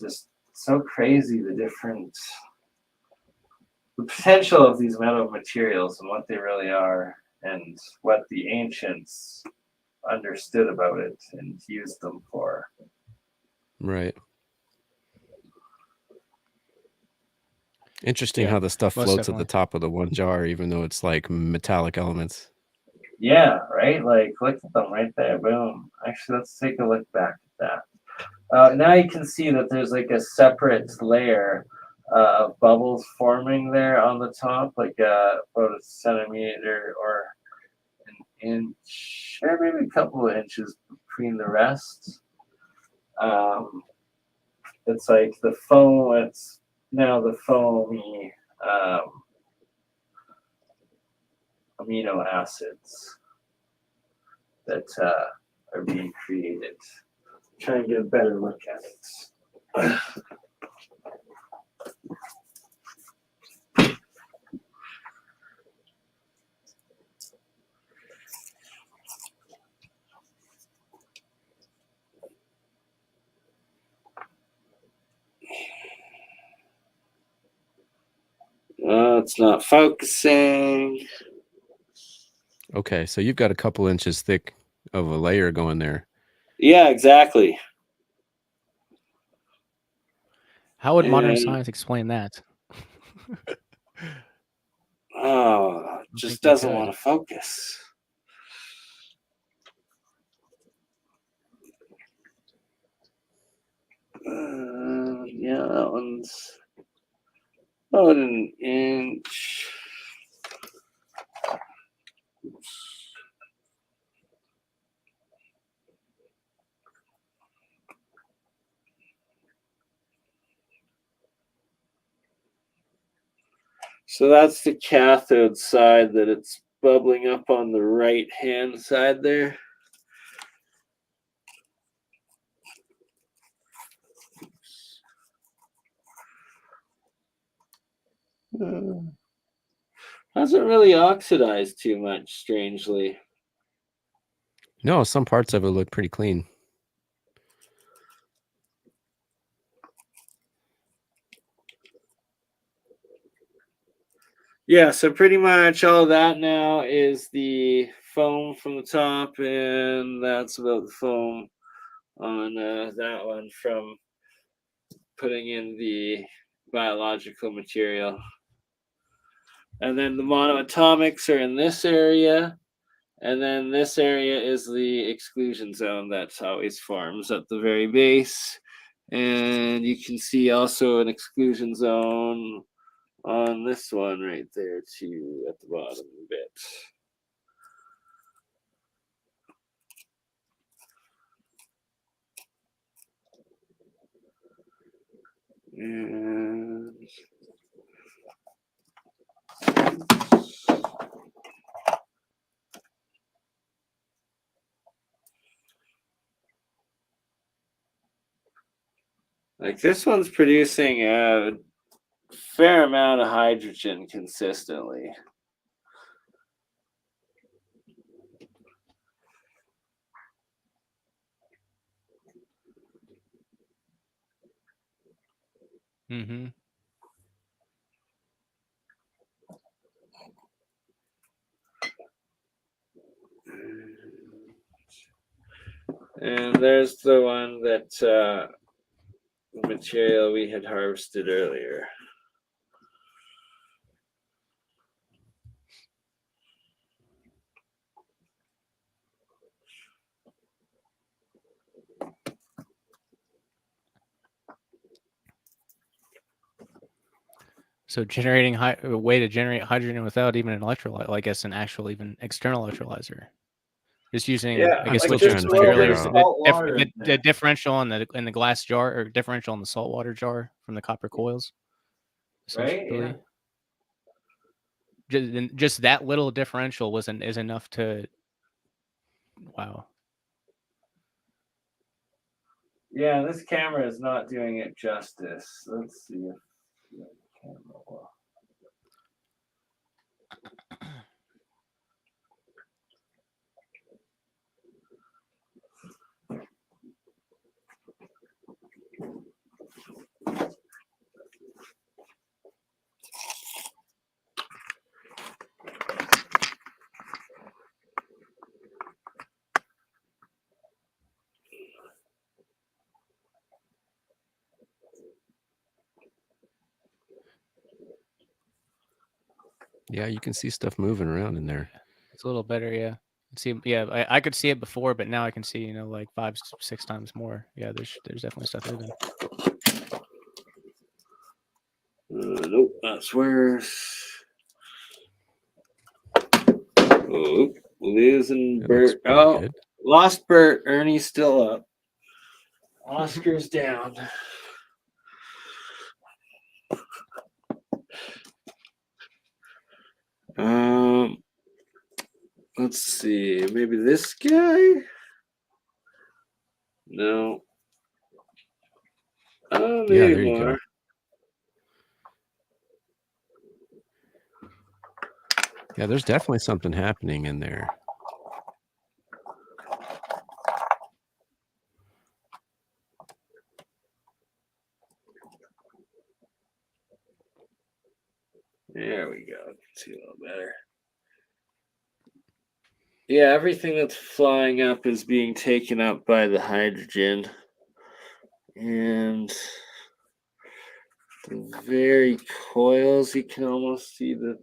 just so crazy, the potential of these metal materials and what they really are, and what the ancients understood about it and used them for. Right. Interesting Yeah, how the stuff most floats at the definitely. top of the one jar, even though it's like metallic elements. Yeah, right? Like, look at them right there. Boom. Actually, let's take a look back at that. Now you can see that there's like a separate layer of bubbles forming there on the top, like about a centimeter or an inch, or maybe a couple of inches between the rest. It's like the foam, it's now the foamy amino acids that are being created. Try and get a better look at it. It's not focusing. Okay, so you've got a couple inches thick of a layer going there. Yeah, exactly. How would modern And- science explain that? Oh, it just doesn't want to focus. Yeah, that one's about an inch. So that's the cathode side that it's bubbling up on the right hand side there. Hasn't really oxidized too much, strangely. No, some parts of it look pretty clean. Yeah, so pretty much all that now is the foam from the top, and that's about the foam on that one from putting in the biological material. And then the monoatomics are in this area, and then this area is the exclusion zone that always forms at the very base. And you can see also an exclusion zone on this one right there too at the bottom a bit. And like this one's producing a fair amount of hydrogen consistently. Mm-hmm. And there's the one that material we had harvested earlier. So generating a way to generate hydrogen without even an electrolyte, I guess an actual even external electrolyzer. Just using, Yeah, I guess like what just you a explained little earlier, bit is of salt water in the there. differential in the glass jar, or differential in the salt water jar from the copper coils. Right? Yeah. Just that little differential is enough to, wow. Yeah, this camera is not doing it justice. Let's see if the camera will. Yeah, you can see stuff moving around in there. It's a little better, yeah. See, yeah, I could see it before, but now I can see, like 5, 6 times more. Yeah, there's definitely stuff moving. Nope, that's worse. Oh, losing That looks Bert. pretty Oh, good. lost Bert. Ernie's still up. Oscar's down. Let's see. Maybe this guy? No. Oh, Yeah, maybe there you more. go. Yeah, there's definitely something happening in there. There we go. I can see a little better. Yeah, everything that's flying up is being taken up by the hydrogen. And the very coils, you can almost see the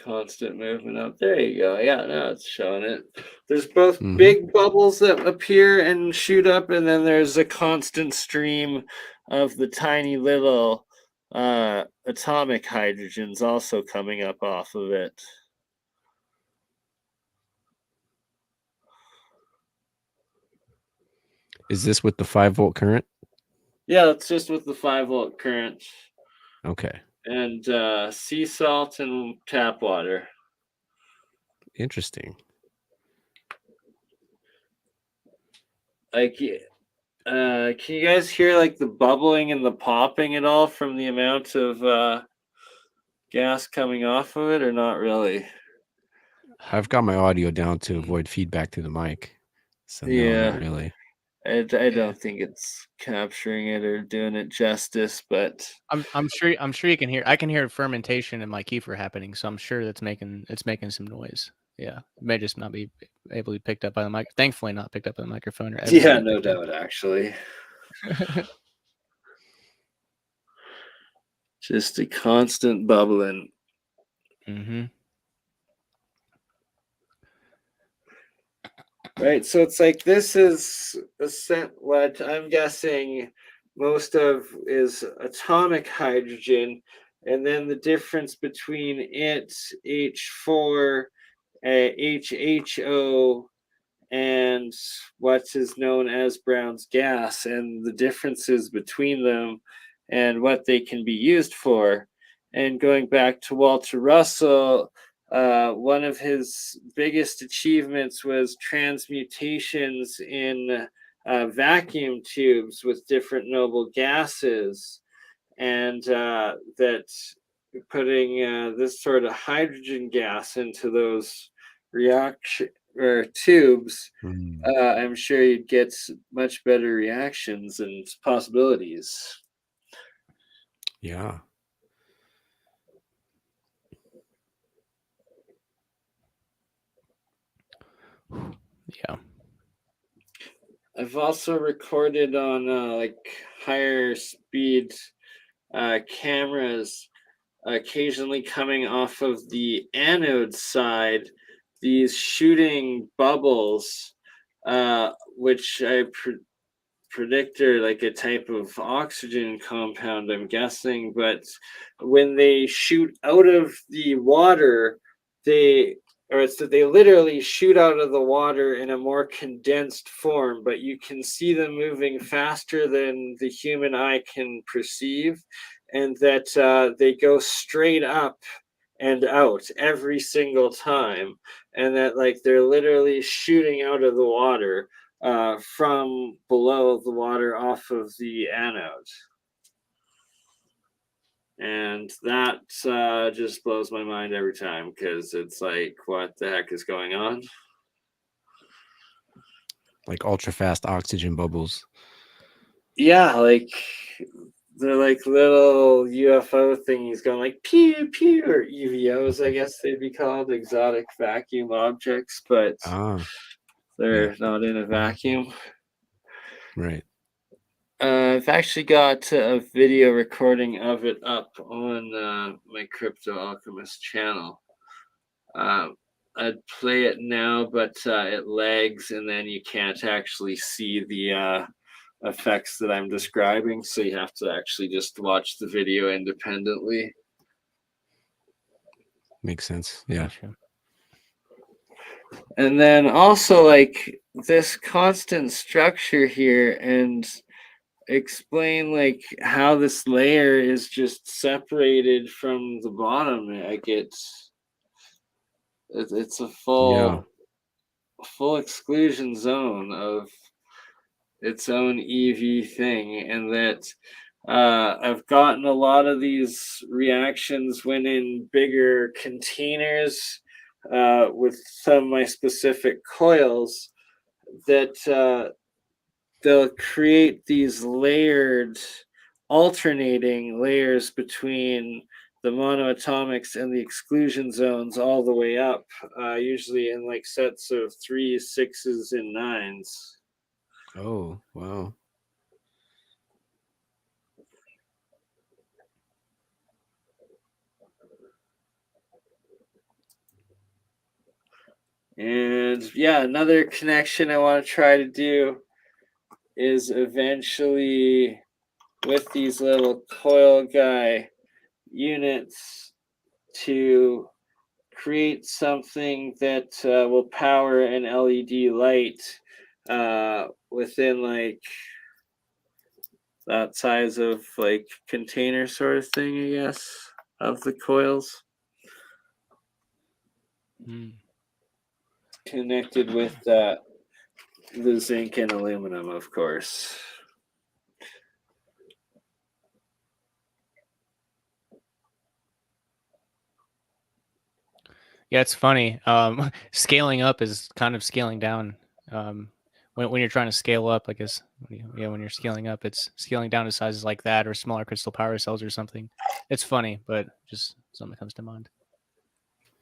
constant movement up. There you go. Yeah, now it's showing it. There's both big bubbles that appear and shoot up, and then there's a constant stream of the tiny little atomic hydrogens also coming up off of it. Is this with the 5-volt current? Yeah, it's just with the 5-volt current. Okay. And sea salt and tap water. Interesting. Like, can you guys hear like the bubbling and the popping at all from the amount of gas coming off of it, or not really? I've got my audio down to avoid feedback through the mic. So no, Yeah. not really. I Yeah. don't think it's capturing it or doing it justice, but I'm sure you can hear. I can hear fermentation in my kefir happening, so I'm sure it's making some noise. Yeah, it may just not be able to be picked up by the mic. Thankfully, not picked up by the microphone or ever yeah, be no picked up. doubt, actually. Just a constant bubbling. Mm-hmm. Right, so it's like this is what I'm guessing most of is atomic hydrogen, and then the difference between it, H4, HHO, and what is known as Brown's gas, and the differences between them and what they can be used for. And going back to Walter Russell, one of his biggest achievements was transmutations in vacuum tubes with different noble gases, and that putting this sort of hydrogen gas into those reaction or tubes, I'm sure you'd get much better reactions and possibilities. Yeah. Yeah. I've also recorded on like higher speed cameras, occasionally coming off of the anode side, these shooting bubbles, which I predict are like a type of oxygen compound, I'm guessing. But when they shoot out of the water, they literally shoot out of the water in a more condensed form, but you can see them moving faster than the human eye can perceive, and that they go straight up and out every single time, and that like they're literally shooting out of the water from below the water off of the anode. And that just blows my mind every time, because it's like, what the heck is going on? Like ultra fast oxygen bubbles. Yeah, like they're like little UFO thingies going like pew pew, or EVOs, I guess they'd be called, exotic vacuum objects, but they're not in a vacuum. Right. I've actually got a video recording of it up on my Crypto Alchemist channel. I'd play it now, but it lags, and then you can't actually see the effects that I'm describing, so you have to actually just watch the video independently. Makes sense. Yeah. Gotcha. And then also like this constant structure here, and explain like how this layer is just separated from the bottom. Like it's a full exclusion zone of its own EV thing, and that I've gotten a lot of these reactions when in bigger containers with some of my specific coils, that they'll create these layered, alternating layers between the monoatomics and the exclusion zones all the way up, usually in like sets of 3s, 6s, and 9s. Oh, wow. And yeah, another connection I want to try to do is eventually with these little coil guy units to create something that will power an LED light within like that size of like container sort of thing, I guess, of the coils. Connected with the zinc and aluminum, of course. Yeah, it's funny. Scaling up is kind of scaling down. when you're trying to scale up, I guess, when you're scaling up, it's scaling down to sizes like that or smaller crystal power cells or something. It's funny, but just something that comes to mind.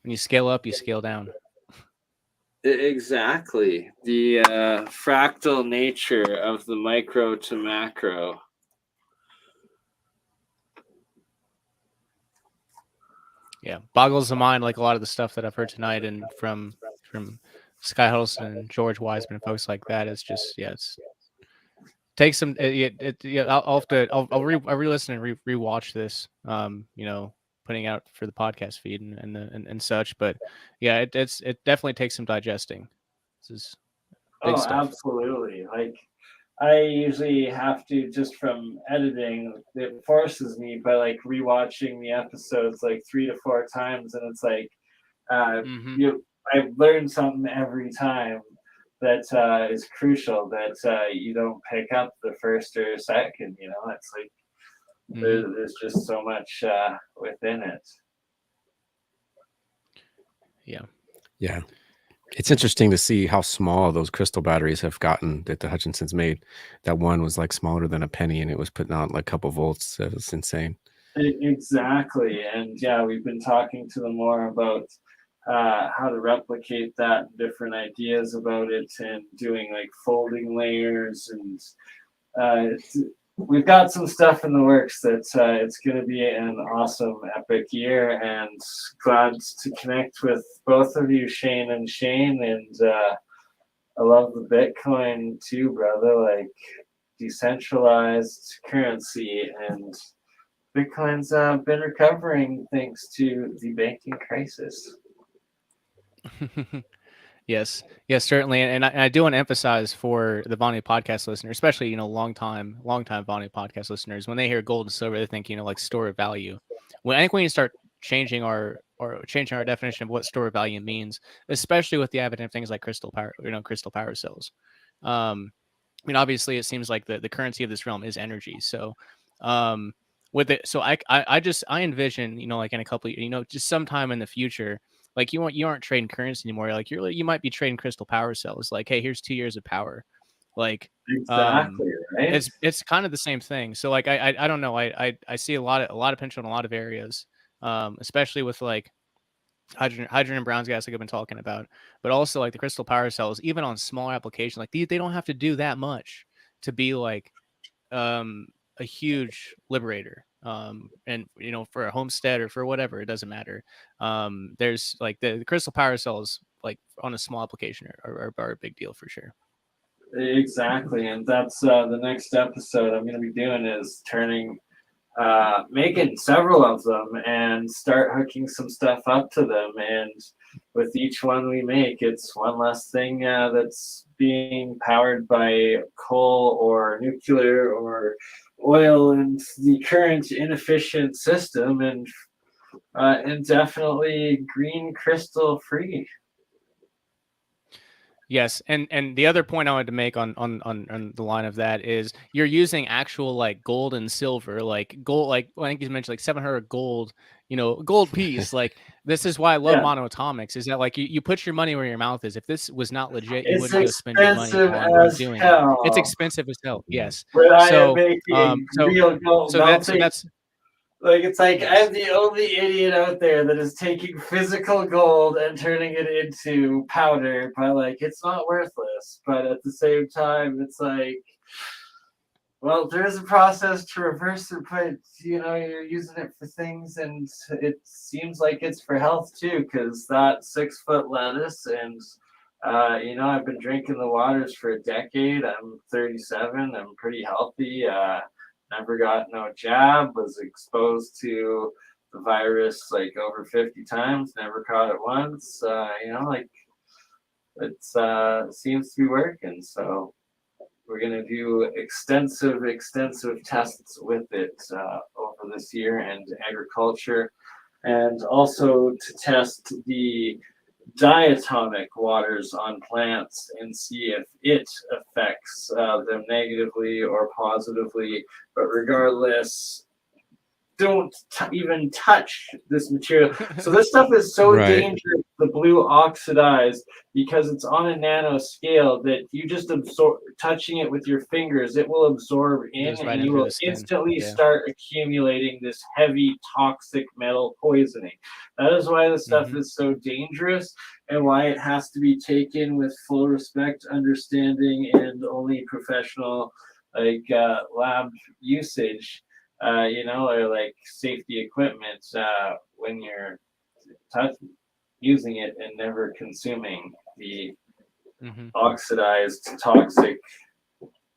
When you scale up, you scale down. Exactly. The fractal nature of the micro to macro. Yeah, boggles the mind, like a lot of the stuff that I've heard tonight and from Sky Huddleston and George Wiseman and folks like that. It's just, yeah, it's takes some. I'll have to. I'll re-listen and rewatch this. Putting out for the podcast feed and such. But yeah, it definitely takes some digesting. This is big stuff. Absolutely. Like, I usually have to, just from editing, it forces me by like rewatching the episodes like 3 to 4 times, and it's like I've learned something every time that is crucial that you don't pick up the first or second. It's like there's just so much within it. Yeah. It's interesting to see how small those crystal batteries have gotten that the Hutchinsons made. That one was like smaller than a penny, and it was putting out like a couple volts. It was insane. Exactly. And yeah, we've been talking to them more about how to replicate that, different ideas about it, and doing like folding layers. And we've got some stuff in the works that it's going to be an awesome, epic year. And glad to connect with both of you, Shane and Shane. And I love the Bitcoin too, brother. Like, decentralized currency, and Bitcoin's been recovering thanks to the banking crisis. Yes, certainly, and I do want to emphasize for the Vonu podcast listener, especially long time Vonu podcast listeners, when they hear gold and silver, they think like store of value. I think when you start changing our definition of what store of value means, especially with the advent of things like crystal power cells. Obviously, it seems like the currency of this realm is energy. So, with it, so I envision like in a couple, just sometime in the future. Like you aren't trading currency anymore. Like you might be trading crystal power cells. Like, hey, here's 2 years of power. Like exactly, right? It's kind of the same thing. So like I don't know. I see a lot of potential in a lot of areas, especially with like hydrogen and Brown's gas like I've been talking about, but also like the crystal power cells, even on smaller applications. Like they don't have to do that much to be like a huge liberator. And for a homestead or for whatever, it doesn't matter. There's like the crystal power cells, like on a small application are a big deal for sure. Exactly. And that's the next episode I'm going to be doing is making several of them and start hooking some stuff up to them. And with each one we make, it's one less thing that's being powered by coal or nuclear or oil and the current inefficient system, and definitely green crystal free. Yes, and the other point I wanted to make on the line of that is you're using actual like gold and silver, like gold, like I think you mentioned like 700 gold, gold piece. Like this is why I love MonoAtomics, is that like you put your money where your mouth is. If this was not legit, you wouldn't go spend your money on doing it. It's expensive as hell. Yes. So that's like, it's like I'm the only idiot out there that is taking physical gold and turning it into powder, but like it's not worthless. But at the same time, it's like, well, there is a process to reverse it, but you're using it for things, and it seems like it's for health too, because that 6-foot lettuce, and I've been drinking the waters for a decade. I'm 37. I'm pretty healthy. Never got no jab, was exposed to the virus like over 50 times, never caught it once. Like it seems to be working. So we're going to do extensive tests with it over this year, and agriculture, and also to test the diatomic waters on plants and see if it affects them negatively or positively. But regardless, don't even touch this material. So this stuff is so Right. dangerous, the blue oxidized, because it's on a nano scale that you just absorb, touching it with your fingers, it will absorb in, Goes right and in you through will the skin. instantly Yeah. start accumulating this heavy toxic metal poisoning. That is why this stuff is so dangerous, and why it has to be taken with full respect, understanding, and only professional lab usage, or like safety equipment when you're using it, and never consuming the oxidized toxic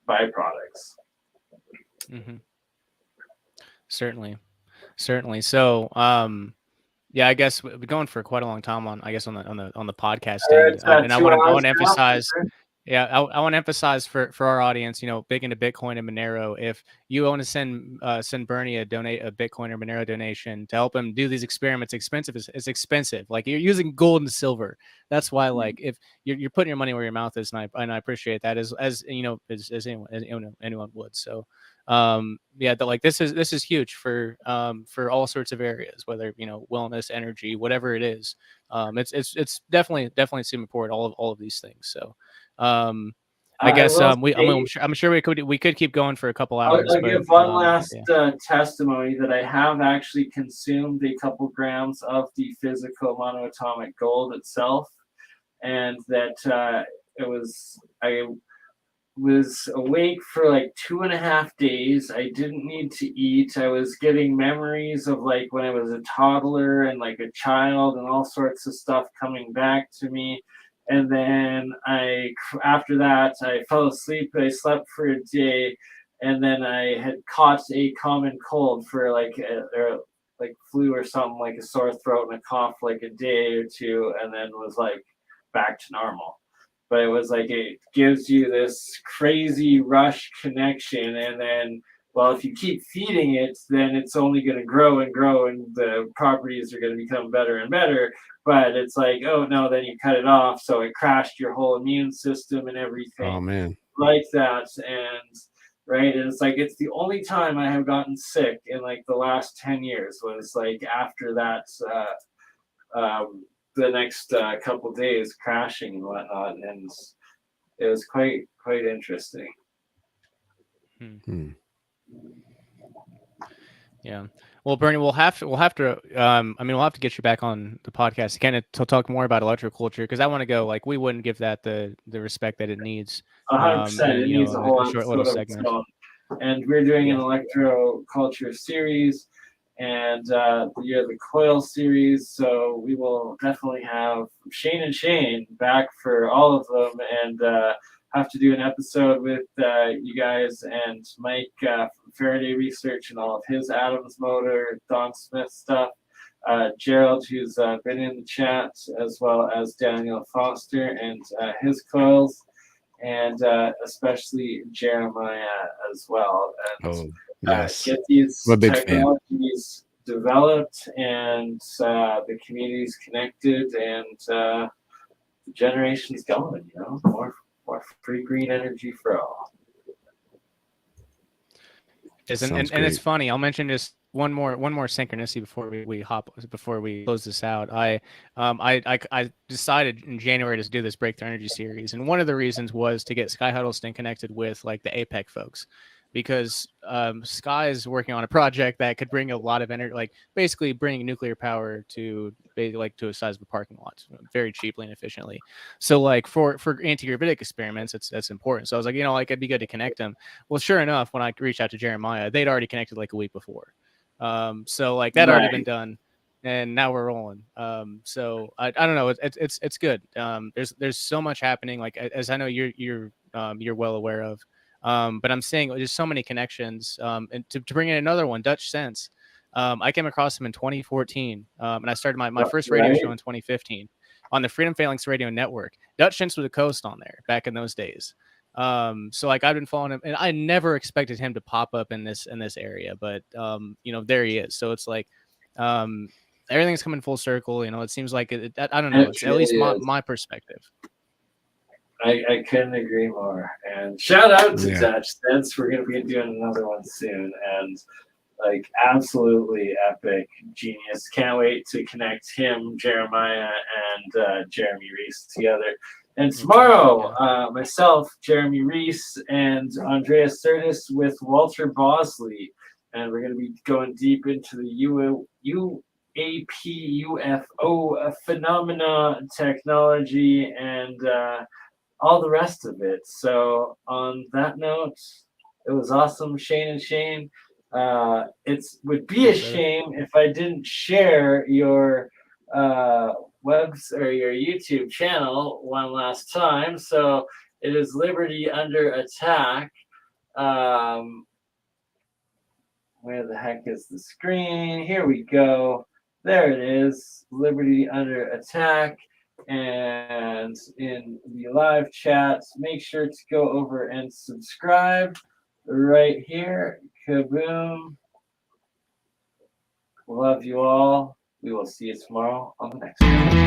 byproducts. Certainly. So, yeah, I guess we've been going for quite a long time on the podcasting, and I 2 want hours to now. emphasize. Yeah, I want to emphasize for our audience, big into Bitcoin and Monero. If you want to send Bernie a Bitcoin or Monero donation to help him do these experiments, it's expensive. Like, you're using gold and silver. That's why, like, if you're putting your money where your mouth is, and I appreciate that as anyone would. So, yeah, like this is huge for all sorts of areas, whether wellness, energy, whatever it is. It's definitely super important, all of these things. So. I guess I'm sure we could keep going for a couple hours. I'll but give one last testimony that I have actually consumed a couple grams of the physical monoatomic gold itself, and that I was awake for like 2.5 days. I didn't need to eat. I was getting memories of like when I was a toddler and like a child, and all sorts of stuff coming back to me. And then after that, I fell asleep. I slept for a day, and then I had caught a common cold for like flu or something, like a sore throat and a cough, like a day or two, and then was like back to normal. But it was like, it gives you this crazy rush connection, and then, well, if you keep feeding it, then it's only going to grow and grow, and the properties are going to become better and better. But it's like, oh no, then you cut it off, so it crashed your whole immune system and everything. Oh man, like that. And right, and it's like, it's the only time I have gotten sick in like the last 10 years was like after that. The next couple days crashing and whatnot, and it was quite interesting. Yeah. Well, Bernie, we'll have to we'll have to get you back on the podcast again to talk more about electroculture, because I want to go, like, we wouldn't give that the respect that it needs. 100%. It needs a whole short little segment. And we're doing an electroculture series, and the coil series. So we will definitely have Shane and Shane back for all of them, and have to do an episode with you guys and Mike from Faraday Research and all of his Adams motor, Don Smith stuff. Gerald, who's been in the chat, as well as Daniel Foster and his coils, and especially Jeremiah as well. And get these technologies developed, and the communities connected, and the generations going, more free green energy for all. And it's funny. I'll mention just one more synchronicity before we close this out. I decided in January to do this Breakthrough Energy series, and one of the reasons was to get Sky Huddleston connected with like the APEC folks, because Sky is working on a project that could bring a lot of energy, like basically bring nuclear power to a size of a parking lot very cheaply and efficiently. So like for anti-gravitic experiments, that's important. So I was like, it'd be good to connect them. Well, sure enough, when I reached out to Jeremiah, they'd already connected like a week before. So like that already been done, and now we're rolling. So I don't know. It's good. There's so much happening. Like, as I know you're well aware of. But I'm saying there's so many connections. And to bring in another one, Dutch Sense. I came across him in 2014, and I started my first radio show in 2015 on the Freedom Phalanx Radio Network. Dutch Sense was a host on there back in those days. So like I've been following him, and I never expected him to pop up in this area, but there he is. So it's like everything's coming full circle. It seems like I don't know. It's really, at least my perspective. I couldn't agree more. And shout out to Dutch Sense. We're going to be doing another one soon. And like absolutely epic genius. Can't wait to connect him, Jeremiah, and Jeremy Reese together. And tomorrow, myself, Jeremy Reese, and Andreas Sertis with Walter Bosley, and we're going to be going deep into the UAP phenomena, technology, and all the rest of it. So on that note, it was awesome, Shane and Shane. It would be a shame if I didn't share your webs or your YouTube channel one last time. So it is Liberty Under Attack. Where the heck is the screen? Here we go. There it is. Liberty Under Attack. And in the live chat, make sure to go over and subscribe right here. Kaboom. Love you all. We will see you tomorrow on the next one.